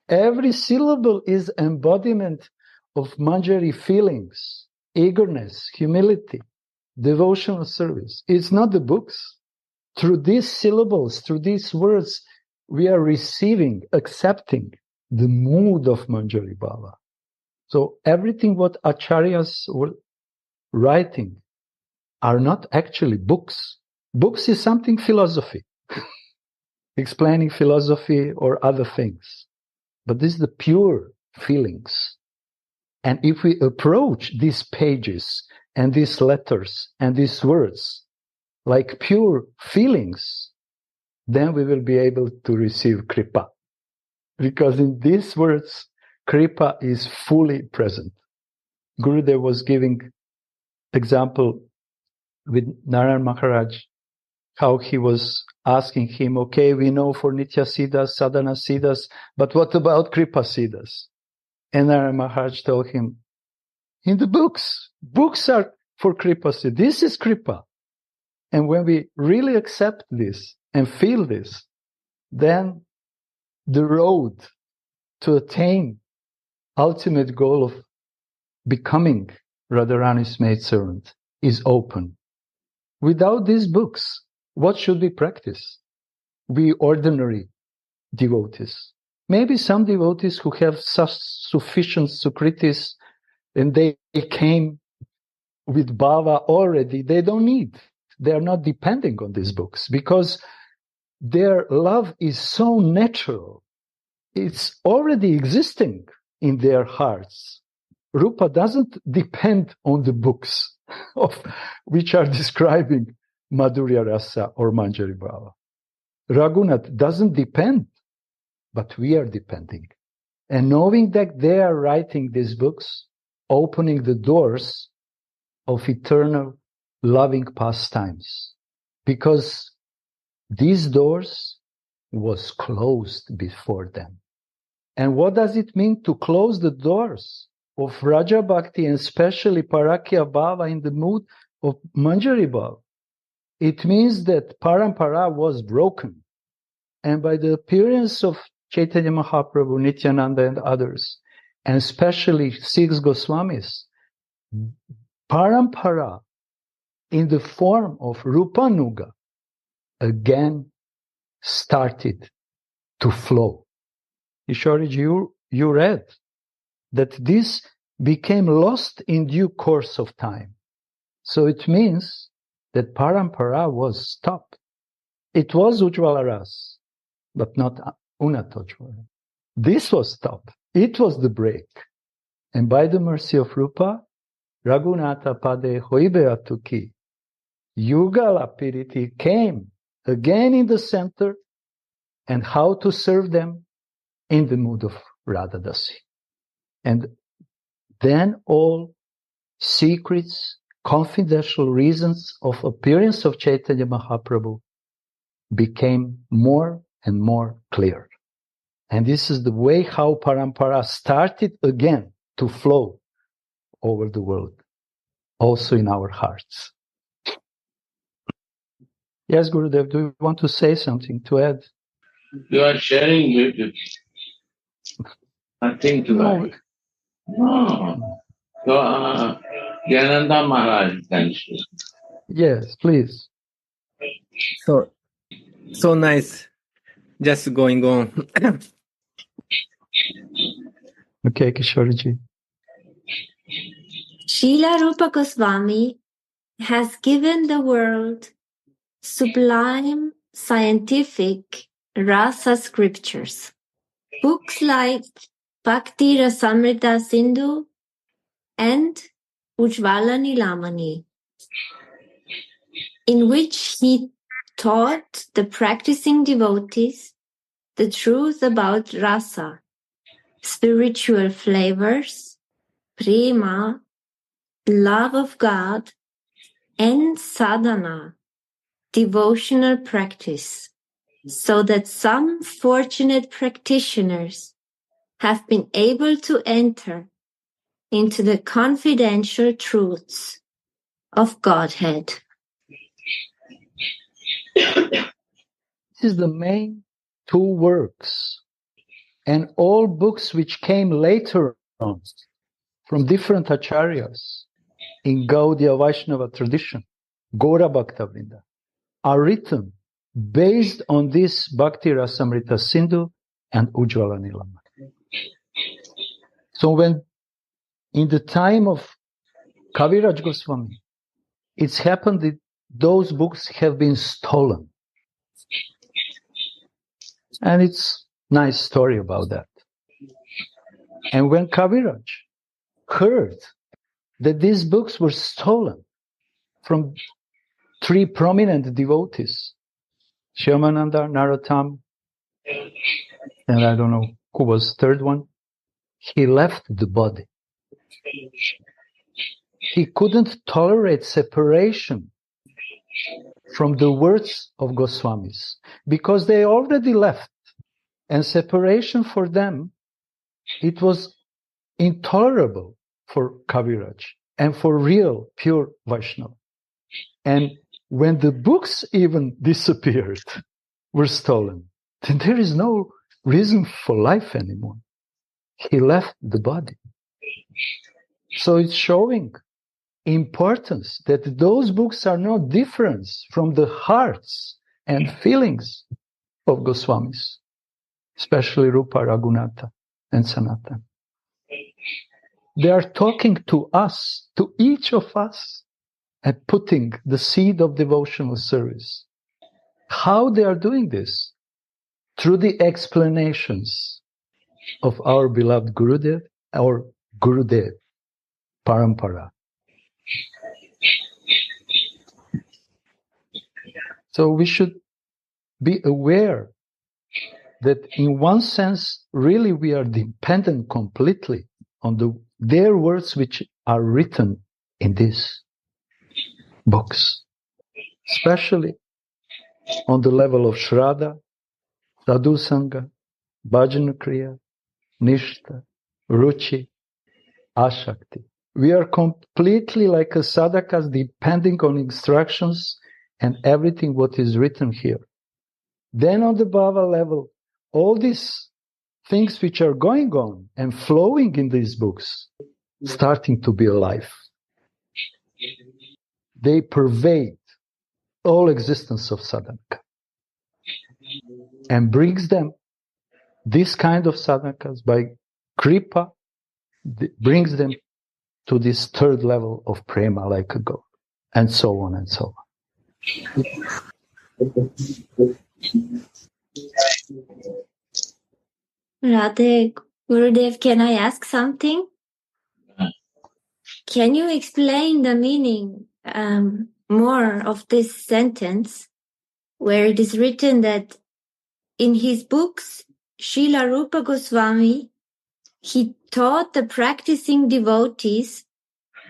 Every syllable is embodiment of Manjari feelings, eagerness, humility, devotional service. It's not the books. Through these syllables, through these words, we are receiving, accepting the mood of Manjari Bhava. So everything what acharyas were writing are not actually books. Books is something philosophy, explaining philosophy or other things. But this is the pure feelings. And if we approach these pages and these letters and these words like pure feelings, then we will be able to receive kripa. Because in these words, kripa is fully present. Gurudev was giving example with Narayan Maharaj, how he was asking him, okay, we know for Nitya Siddhas, Sadhana Siddhas, but what about Kripa Siddhas? And Narayan Maharaj told him, in the books. Books are for Kripa. This is Kripa. And when we really accept this and feel this, then the road to attain ultimate goal of becoming Radharani's maidservant is open. Without these books, what should we practice? We ordinary devotees. Maybe some devotees who have such sufficient sukritis and they came with bhava already, they don't need. They are not depending on these books because their love is so natural. It's already existing in their hearts. Rupa doesn't depend on the books of which are describing Madhurya Rasa or Manjari Bhava. Raghunath doesn't depend, but we are depending. And knowing that they are writing these books, opening the doors of eternal loving pastimes. Because these doors was closed before them. And what does it mean to close the doors of Raja Bhakti and especially Parakya Bhava in the mood of Manjari Bhava? It means that Parampara was broken. And by the appearance of Caitanya Mahaprabhu, Nityananda and others, and especially 6 Goswamis, Parampara in the form of Rupanuga again started to flow. Ishwariji, you read that this became lost in due course of time. So it means that Parampara was stopped. It was Ujjvala Ras, but not Unata Ujjvala. This was stopped. It was the break. And by the mercy of Rupa, Raghunatha Pade Hoibe Atuki, Yugala Piriti came again in the center, and how to serve them in the mood of Radhadasi. And then all secrets, confidential reasons of appearance of Chaitanya Mahaprabhu became more and more clear. And this is the way how Parampara started again to flow over the world, also in our hearts. Yes, Gurudev, do you want to say something to add? You are sharing beautifully. Nothing to add. No. So, Gyananda Maharaj, thank you. Yes, please. So nice. Just going on. Okay, Kishoreji. Srila Rupa Goswami has given the world sublime scientific rasa scriptures. Books like Bhakti Rasamrita Sindhu and Ujjvala Nilamani, in which he taught the practicing devotees the truth about rasa, spiritual flavors, prema, love of God, and sadhana, devotional practice, so that some fortunate practitioners have been able to enter into the confidential truths of Godhead. This is the main two works, and all books which came later on from different acharyas in Gaudiya Vaishnava tradition, Gaura Bhakta Vrinda, are written based on this Bhakti Rasamrita Sindhu and Ujjvala Nilamani. So when in the time of Kaviraj Goswami, it's happened that those books have been stolen. And it's a nice story about that. And when Kaviraj heard that these books were stolen from 3 prominent devotees, Shyamananda, Narottam, and I don't know who was the third one, he left the body. He couldn't tolerate separation from the words of Goswamis because they already left, and separation for them, it was intolerable for Kaviraj and for real, pure Vaishnava. And when the books even disappeared, were stolen, then there is no reason for life anymore. He left the body. So it's showing importance that those books are no different from the hearts and feelings of Goswamis, especially Rupa, Raghunatha, and Sanatana. They are talking to us, to each of us, and putting the seed of devotional service. How they are doing this? Through the explanations of our beloved Gurudev, our Gurudev, Parampara. So we should be aware that in one sense, really we are dependent completely on their words which are written in these books, especially on the level of Shraddha, Sadhu Sangha, Bhajana Kriya, Nishtha, Ruchi, Ashakti. We are completely like a sadhakas depending on instructions and everything what is written here. Then on the Bhava level, all these things which are going on and flowing in these books, starting to be alive. They pervade all existence of sadhaka and brings them, this kind of sadhakas, by kripa, brings them to this third level of prema like a god, and so on and so on. Radhe, Gurudev, can I ask something? Can you explain the meaning more of this sentence where it is written that in his books, Srila Rupa Goswami, he taught the practicing devotees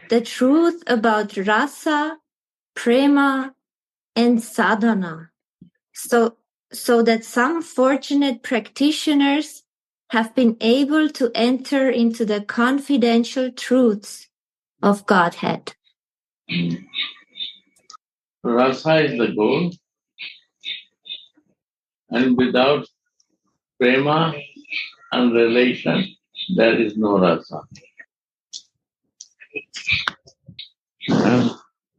the truth about rasa, prema, and sadhana, so that some fortunate practitioners have been able to enter into the confidential truths of Godhead. Rasa is the goal, and without prema and relation, there is no rasa. And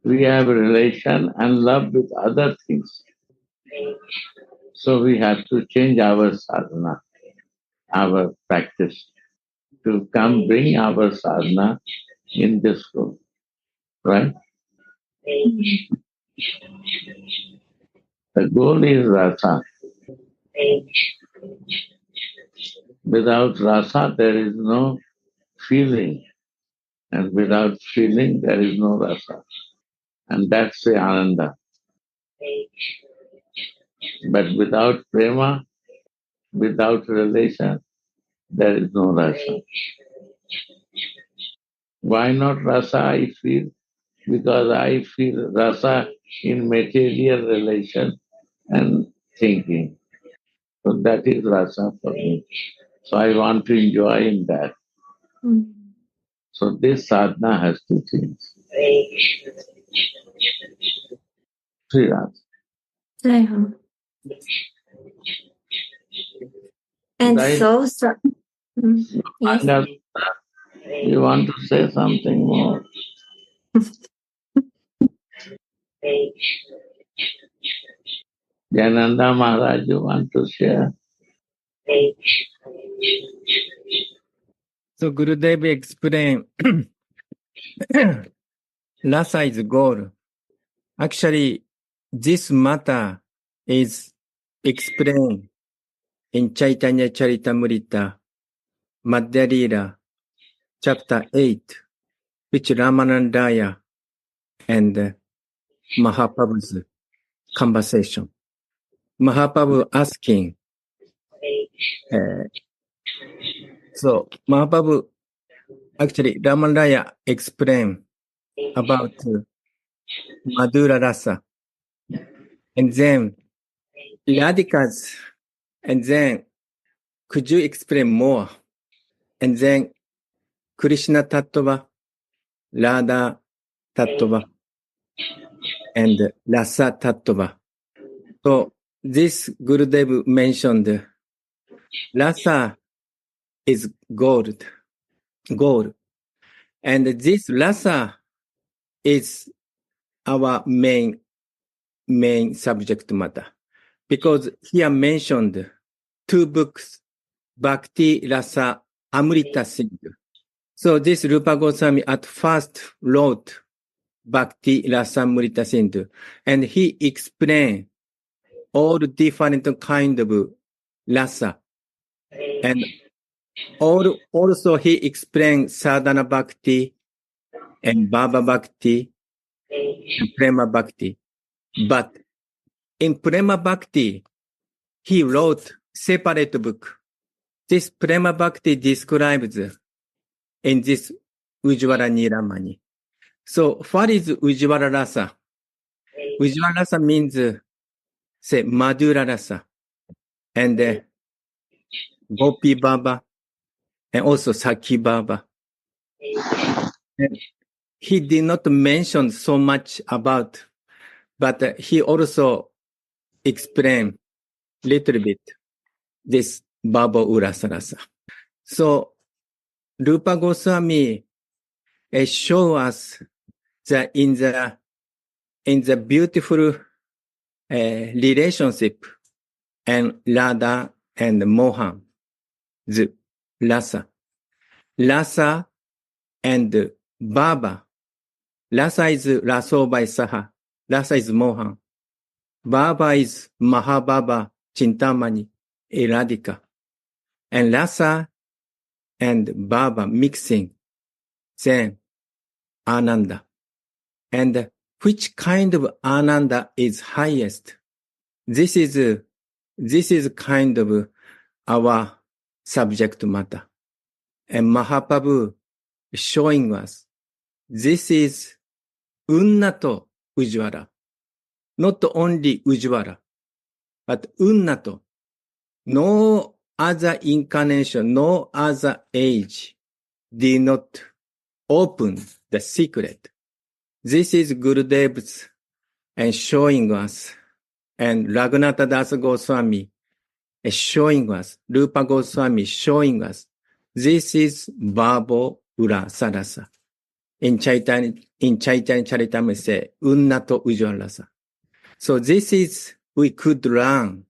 we have a relation and love with other things. So we have to change our sadhana, our practice, to come bring our sadhana in this group. Right? The goal is rasa. Without rasa, there is no feeling. And without feeling, there is no rasa. And that's the ananda. But without prema, without relation, there is no rasa. Why not rasa, I feel? Because I feel rasa in material relation and thinking. So that is rasa for me. So I want to enjoy in that. So this sadhana has to change. Sri Rasa. And Right? Yes. You want to say something more? Jananda Maharaj, you want to share? So Gurudev explained rasa is goal. Actually, this matter is explained in Caitanya Charitamrita, Madhya Lila, chapter 8, which Ramanandaya and Mahaprabhu's conversation. Mahaprabhu asking, so Mahaprabhu, actually Ramanandaya explained about Madhura Rasa, and then Radhikas, and then could you explain more? And then Krishna Tattva, Radha Tattva, and Rasa Tattva. So this Gurudev mentioned Rasa is gold. And this Rasa is our main subject matter. Because here mentioned 2 books, Bhakti Rasa Amrita Sindhu. So this Rupa Goswami at first wrote Bhakti Rasa Amrita Sindhu, and he explained all different kind of rasa. And also he explained sadhana bhakti and bhava bhakti and prema bhakti. But in prema bhakti, he wrote separate book. This prema bhakti describes in this Ujjvala Nilamani. So what is Ujjvala rasa? Ujjvala rasa means, say, Madhura rasa, and Gopi Baba, and also Saki Baba. And he did not mention so much about, but he also explained little bit this Baba Urasa rasa. So Rupa Goswami show us that in the beautiful relationship and Radha and Mohan, the rasa and Baba. Rasa is Raso by Saha. Rasa is Mohan. Baba is Mahababa, Chintamani, Radhika. And Rasa and Baba mixing, then Ananda. And which kind of Ananda is highest? This is kind of our subject matter. And Mahaprabhu showing us this is Unnato Ujjvala. Not only Ujjvala, but Unnato. No other incarnation, no other age did not open the secret. This is Gurudev's and showing us, and Raghunatha Das Goswami is showing us, Rupa Goswami showing us. This is Bhava Urasa rasa. In Chaitanya Charitamrita say, Unnato Ujjvala rasa. So this is, we could learn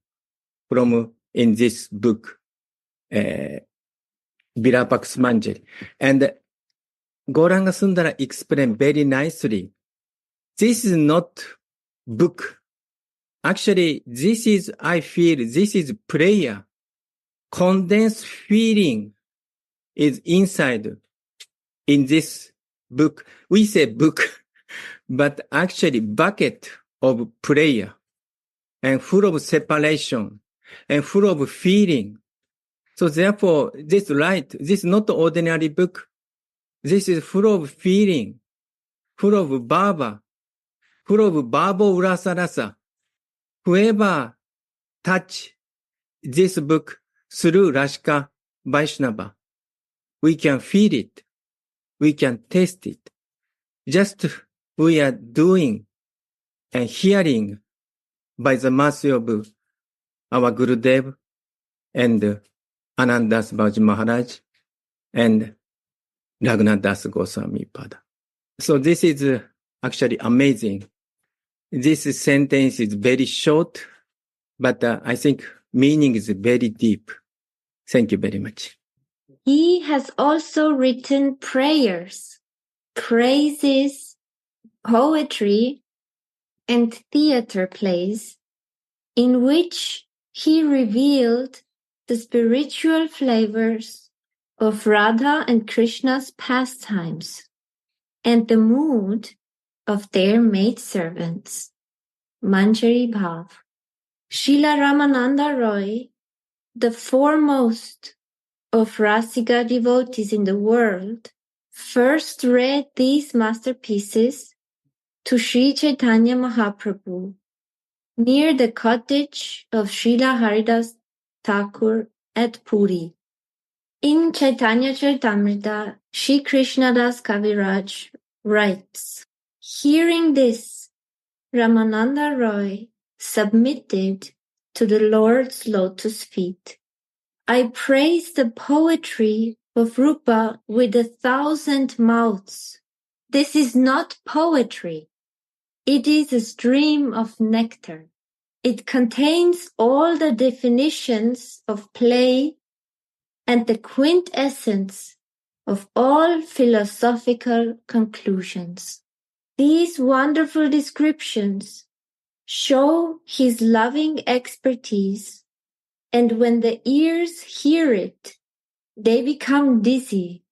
from in this book, Vilapa Kusumanjali. And Gauranga Sundara explained very nicely. This is not book. Actually, this is, I feel, this is prayer. Condensed feeling is inside in this book. We say book, but actually bucket of prayer and full of separation and full of feeling. So therefore, this is not ordinary book. This is full of feeling, full of Baba, full of Baba Urasa rasa. Whoever touch this book through Rasika Vaishnava, we can feel it. We can taste it. Just we are doing and hearing by the mercy of our Gurudev and Anandas Baji Maharaj and Raghunath Das Goswami Pada. So this is actually amazing. This sentence is very short, but I think meaning is very deep. Thank you very much. He has also written prayers, praises, poetry, and theater plays, in which he revealed the spiritual flavors of Radha and Krishna's pastimes and the mood of their maidservants. Manjari Bhav. Srila Ramananda Roy, the foremost of Rasika devotees in the world, first read these masterpieces to Sri Chaitanya Mahaprabhu near the cottage of Srila Haridas Thakur at Puri. In Caitanya Charitamrita, Sri Krishnadas Kaviraj writes, hearing this, Ramananda Roy submitted to the Lord's lotus feet. I praise the poetry of Rupa with 1,000 mouths. This is not poetry. It is a stream of nectar. It contains all the definitions of play and the quintessence of all philosophical conclusions. These wonderful descriptions show his loving expertise, and when the ears hear it, they become dizzy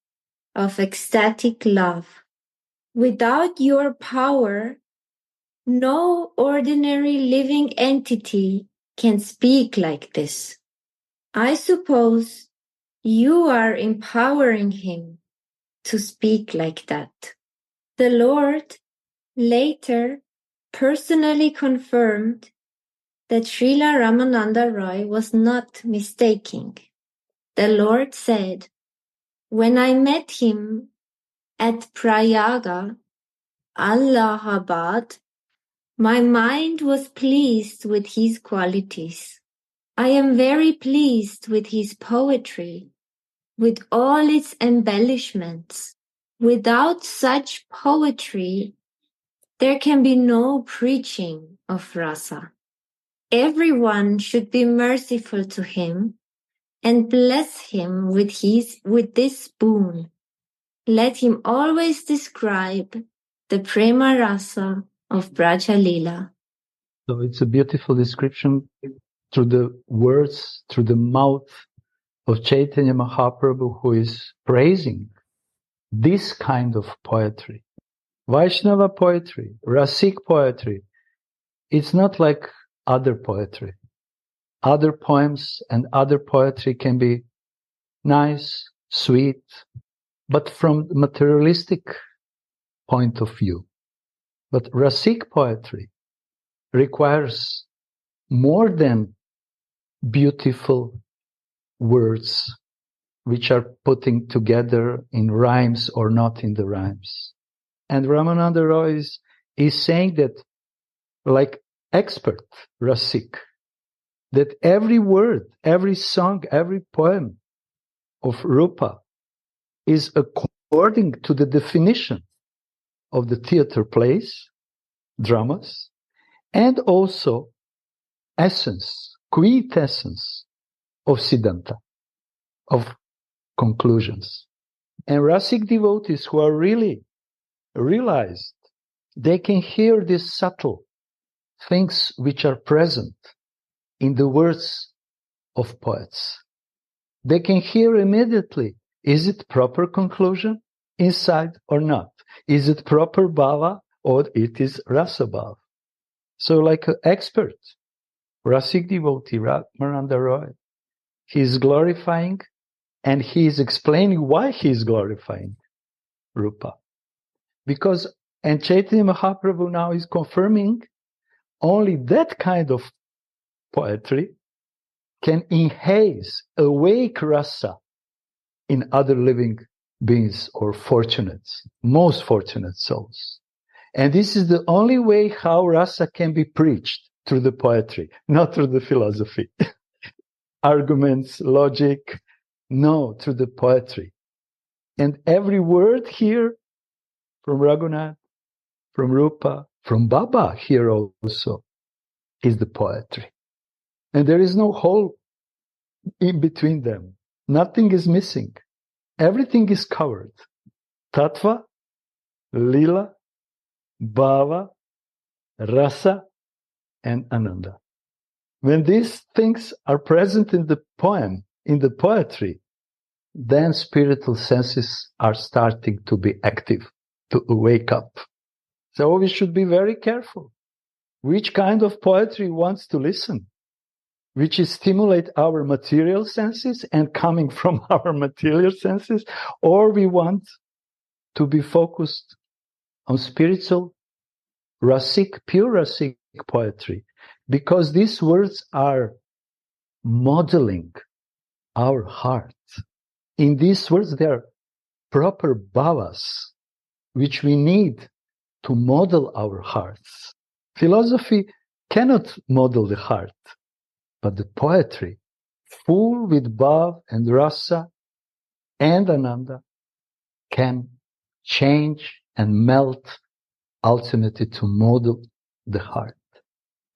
of ecstatic love. Without your power, no ordinary living entity can speak like this. I suppose you are empowering him to speak like that. The Lord later personally confirmed that Srila Ramananda Roy was not mistaking. The Lord said, when I met him at Prayaga, Allahabad, my mind was pleased with his qualities. I am very pleased with his poetry, with all its embellishments. Without such poetry, there can be no preaching of rasa. Everyone should be merciful to him and bless him with this boon. Let him always describe the prema rasa of Braja Lila. So it's a beautiful description through the words, through the mouth of Chaitanya Mahaprabhu, who is praising this kind of poetry. Vaishnava poetry, Rasik poetry, it's not like other poetry. Other poems and other poetry can be nice, sweet, but from the materialistic point of view. But Rasik poetry requires more than beautiful words which are putting together in rhymes or not in the rhymes. And Ramananda Roy is saying that, like expert Rasik, that every word, every song, every poem of Rupa is according to the definition of the theater plays, dramas, and also essence, quintessence of Siddhanta, of conclusions. And Rasik devotees who are really realized, they can hear these subtle things which are present in the words of poets. They can hear immediately, is it proper conclusion inside or not? Is it proper bhava or it is rasa bhava? So like an expert, Rasik devotee, Ramananda Roy, he is glorifying and he is explaining why he is glorifying Rupa. Because, and Chaitanya Mahaprabhu now is confirming only that kind of poetry can enhance, awake rasa in other living beings or fortunates, most fortunate souls. And this is the only way how rasa can be preached, through the poetry, not through the philosophy. Arguments, logic, no, through the poetry. And every word here from Raghunath, from Rupa, from Baba here also is the poetry. And there is no hole in between them. Nothing is missing. Everything is covered. Tattva, Lila, Bhava, Rasa, and Ananda. When these things are present in the poem, in the poetry, then spiritual senses are starting to be active, to wake up. So we should be very careful. Which kind of poetry wants to listen? Which is stimulate our material senses and coming from our material senses, or we want to be focused on spiritual, Rasik, pure Rasik poetry, because these words are modeling our heart. In these words, they are proper bhavas, which we need to model our hearts. Philosophy cannot model the heart, but the poetry, full with bhav and rasa and ananda, can change and melt ultimately to model the heart.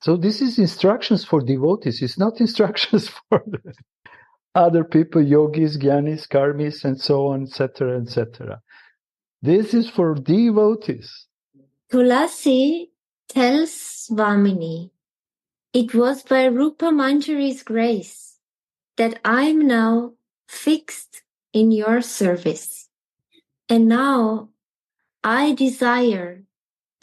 So this is instructions for devotees. It's not instructions for the other people, yogis, jnanis, karmis, and so on, etc., etc. This is for devotees. Tulasi tells Swamini, it was by Rupa Manjari's grace that I'm now fixed in your service. And now I desire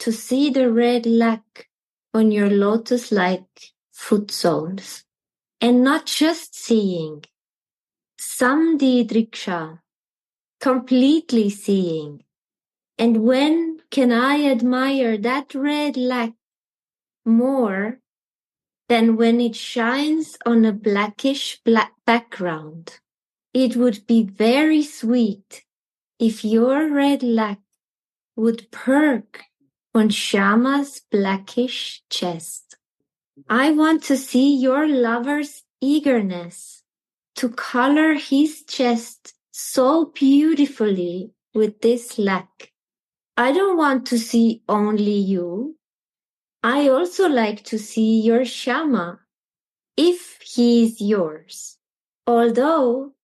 to see the red lac on your lotus-like foot soles. And not just seeing, samdidriksha, completely seeing. And when can I admire that red lac more than when it shines on a blackish black background? It would be very sweet if your red lac would perk on Shama's blackish chest. I want to see your lover's eagerness to color his chest so beautifully with this lac. I don't want to see only you. I also like to see your Shama, if he is yours. Although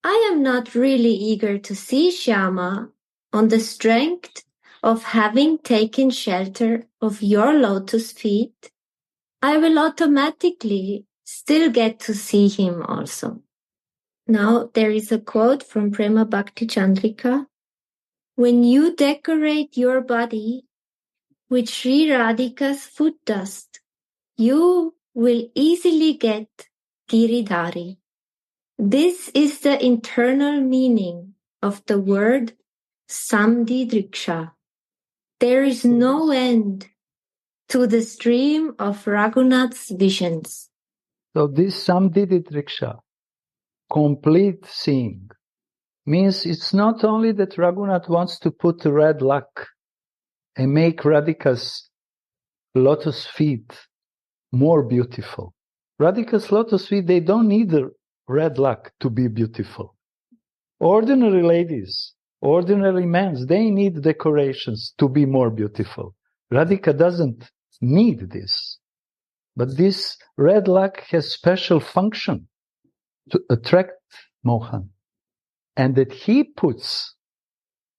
I am not really eager to see Shama on the strength of having taken shelter of your lotus feet, I will automatically still get to see him also. Now there is a quote from Prema Bhakti Chandrika. When you decorate your body with Sri Radhika's foot dust, you will easily get Giridhari. This is the internal meaning of the word Samdidriksha. There is no end to the stream of Raghunath's visions. So this samdidriksha, complete seeing, means it's not only that Raghunath wants to put the red lac and make Radhika's lotus feet more beautiful. Radhika's lotus feet, they don't need the red lac to be beautiful. Ordinary ladies, ordinary men, they need decorations to be more beautiful. Radhika doesn't need this. But this red lac has special function to attract Mohan. And that he puts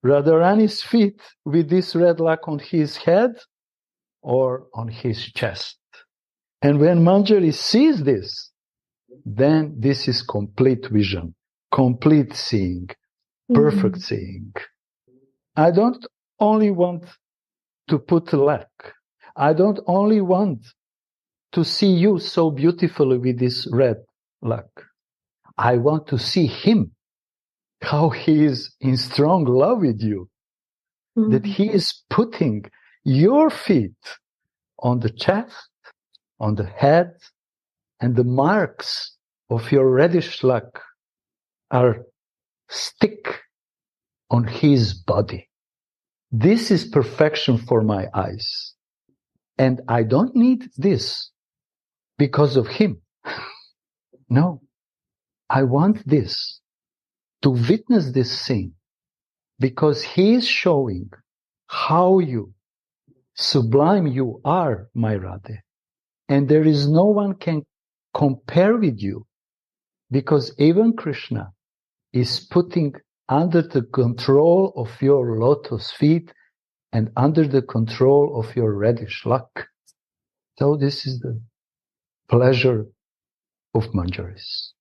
Radharani's feet with this red lac on his head or on his chest. And when Manjari sees this, then this is complete vision, complete seeing, perfect seeing. I don't only want to put a lac. I don't only want to see you so beautifully with this red lac. I want to see him, how he is in strong love with you, that he is putting your feet on the chest, on the head, and the marks of your reddish lac are stick on his body. This is perfection for my eyes. And I don't need this because of him. No, I want this, to witness this scene, because he is showing how sublime you are, my Radhe. And there is no one can compare with you, because even Krishna is putting under the control of your lotus feet and under the control of your reddish lac. So this is the pleasure of Manjaris.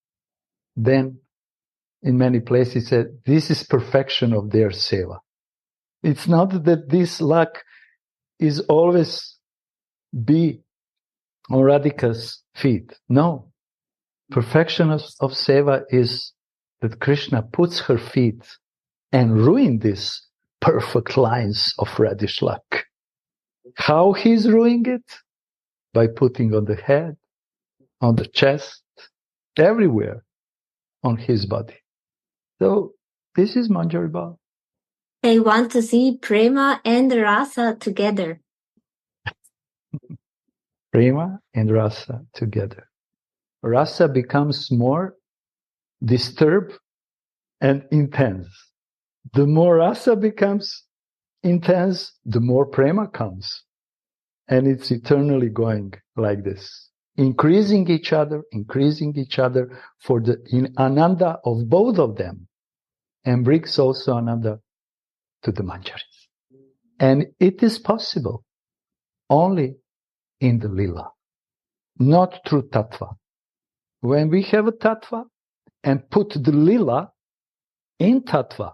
Then, in many places, he said, this is perfection of their seva. It's not that this lac is always be on Radhika's feet. No. Perfection of seva is that Krishna puts her feet and ruin these perfect lines of reddish lac. How he's ruining it? By putting on the head, on the chest, everywhere on his body. So this is Manjari Bhav. They want to see prema and rasa together. Prema and rasa together. Rasa becomes more disturbed and intense. The more rasa becomes intense, the more prema comes. And it's eternally going like this. Increasing each other for the ananda of both of them. And brings also ananda to the manjaris. And it is possible only in the lila, not through tattva. When we have a tattva and put the lila in tattva,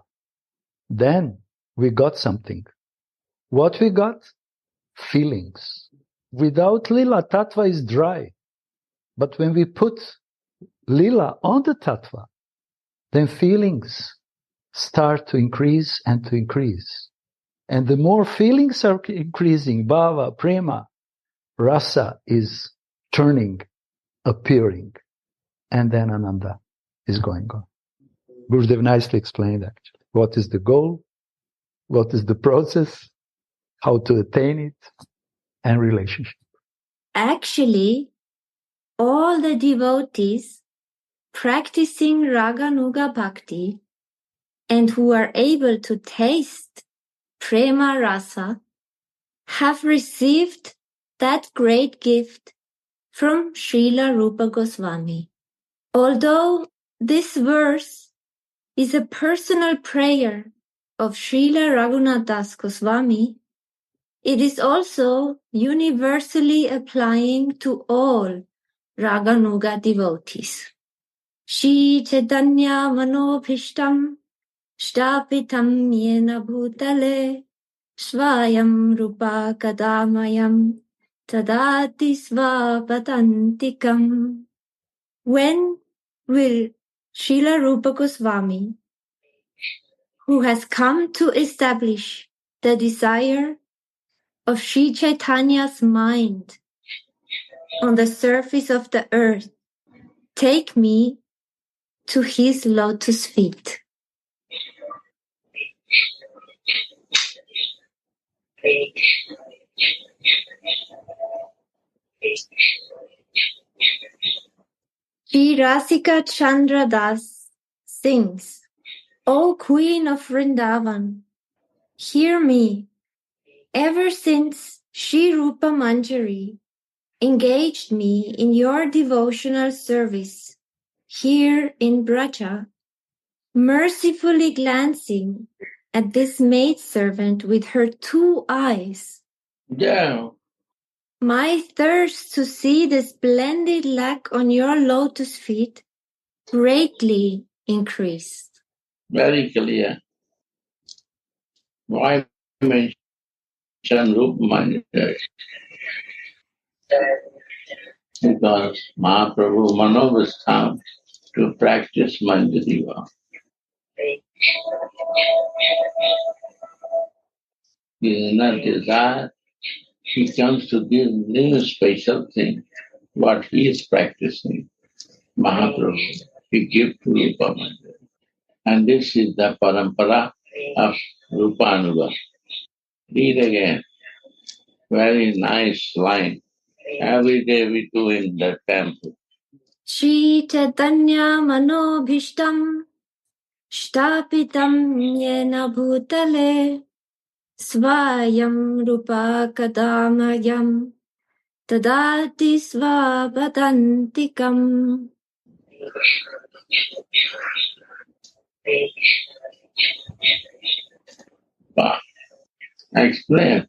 then we got something. What we got? Feelings. Without lila, tattva is dry. But when we put lila on the tattva, then feelings start to increase and to increase. And the more feelings are increasing, bhava, prema, rasa is turning, appearing, and then ananda is going on. Gurudev nicely explained actually. What is the goal? What is the process? How to attain it? And relationship. Actually, all the devotees practicing Raganuga Bhakti and who are able to taste prema rasa have received that great gift from Srila Rupa Goswami. Although this verse is a personal prayer of Srila Raghunath Das Goswami, it is also universally applying to all Raganuga devotees. Shri Chaitanya Manobhishtam Shtapitam Yena Bhutale Svayam Rupa Kadamayam Tadati Svapatantikam. When will Srila Rupa Goswami, who has come to establish the desire of Sri Chaitanya's mind on the surface of the earth, take me to his lotus feet? Sri Rasika Chandra Das sings, O Queen of Vrindavan, hear me. Ever since Sri Rupa Manjari engaged me in your devotional service here in Braja, mercifully glancing at this maidservant with her 2 eyes, my thirst to see the splendid lac on your lotus feet greatly increased. Very clear. Why mention Rupa Manjari? Because Mahaprabhu Mano was come to practice Manjari Bhava. He does not desire. He comes to give new special thing, what he is practicing. Mahaprabhu, he gives to Rupa Manjari. And this is the parampara of Rupanuga. Read again. Very nice line. Every day we do in the temple. Shri Chaitanya Manobhishtam Shtapitam Yena Bhutale Svayam Rupa Kadamayam Tadati Svapadantikam. Wow. Explain.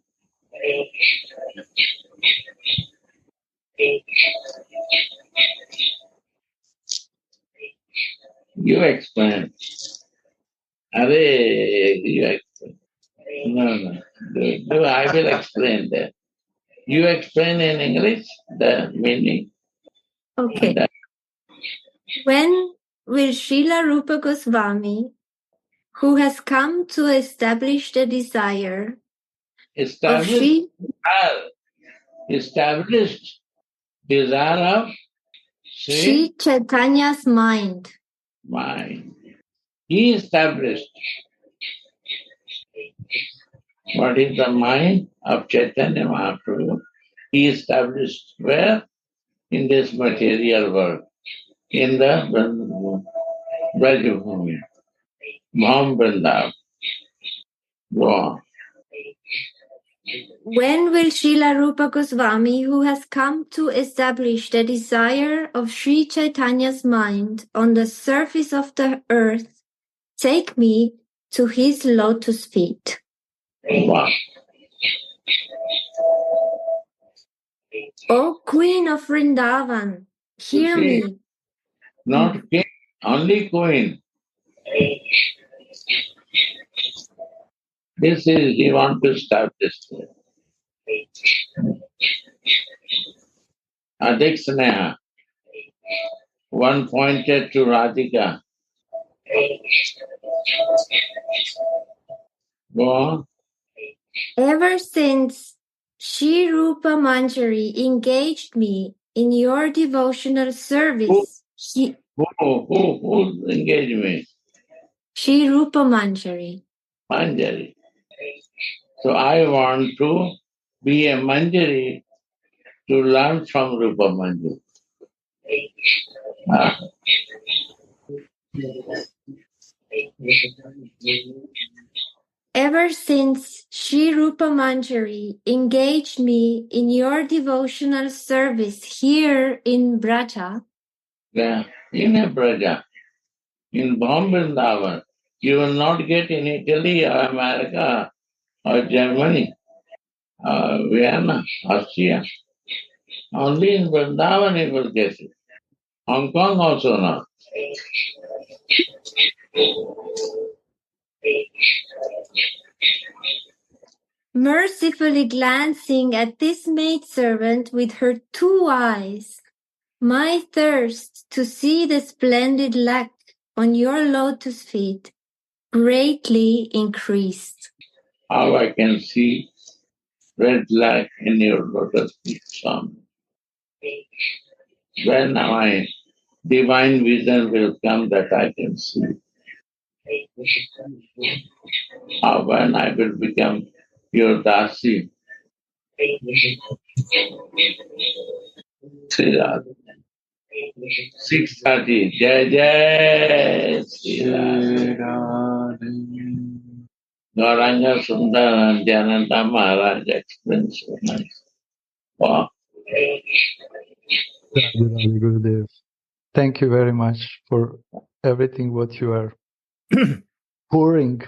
You explain. You explain. No. I will explain that. You explain in English the meaning. Okay. When will Srila Rupa Goswami, who has come to establish the desire Established desire of Sri Chaitanya's mind. He established. What is the mind of Chaitanya Mahaprabhu? He established where? In this material world, in the Vrajabhumi, Vrndavana. Go on. When will Srila Rupa Goswami, who has come to establish the desire of Sri Chaitanya's mind on the surface of the earth, take me to his lotus feet? Wow. O Queen of Vrindavan, hear me. Not king, only queen. This is, he wants to establish. Adhik Sneha. One pointed to Rasika. Go on. Ever since Shri Rupa Manjari engaged me in your devotional service, Who engaged me? Shri Rupa Manjari. Manjari. So I want to be a Manjari to learn from Rupa Manjari. Ever since Shri Rupa Manjari engaged me in your devotional service here in Braja, In a Braja, in Vrndavana, you will not get in Italy or America or Germany or Vienna, Austria. Only in Vrndavana you will get it. Hong Kong also not. mercifully glancing at this maidservant with her 2 eyes, my thirst to see the splendid lac on your lotus feet greatly increased. How I can see red light in your lotus feet, Swami. When my divine vision will come that I can see. Or when I will become your Dasi. Sri Radha. 6:30. Jai Jai Sri Radha. Gauranga Sundara Jananda Maharaj explains so nice. Wow. Gurudev. Thank you very much for everything what you are pouring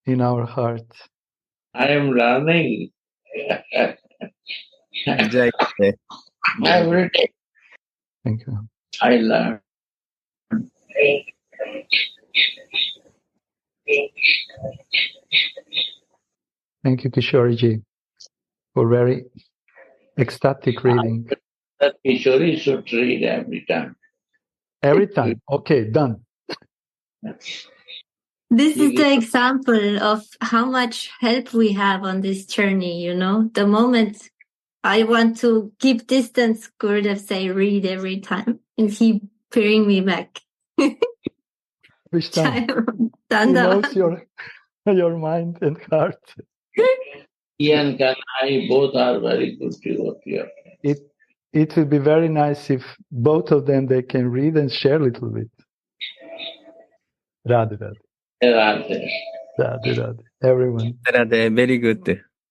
in our heart. I am learning. Jai. Every day Thank you. I learn. Thank you, Kishoriji, for very ecstatic reading. That Kishori should read every time. Every time. Okay, done. This is the example of how much help we have on this journey, you know. The moment I want to keep distance, Gurudev say read every time, and he bring me back. Which time? He knows your mind and heart. He and Kanai both are very good devotees. It would be very nice if both of them they can read and share a little bit. Radhe Radhe. Radhe. Radhe Radhe. Everyone. Radhe, very good.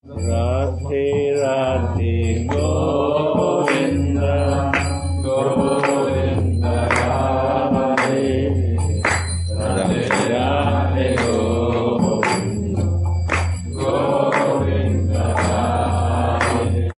Radhe Radhe Go.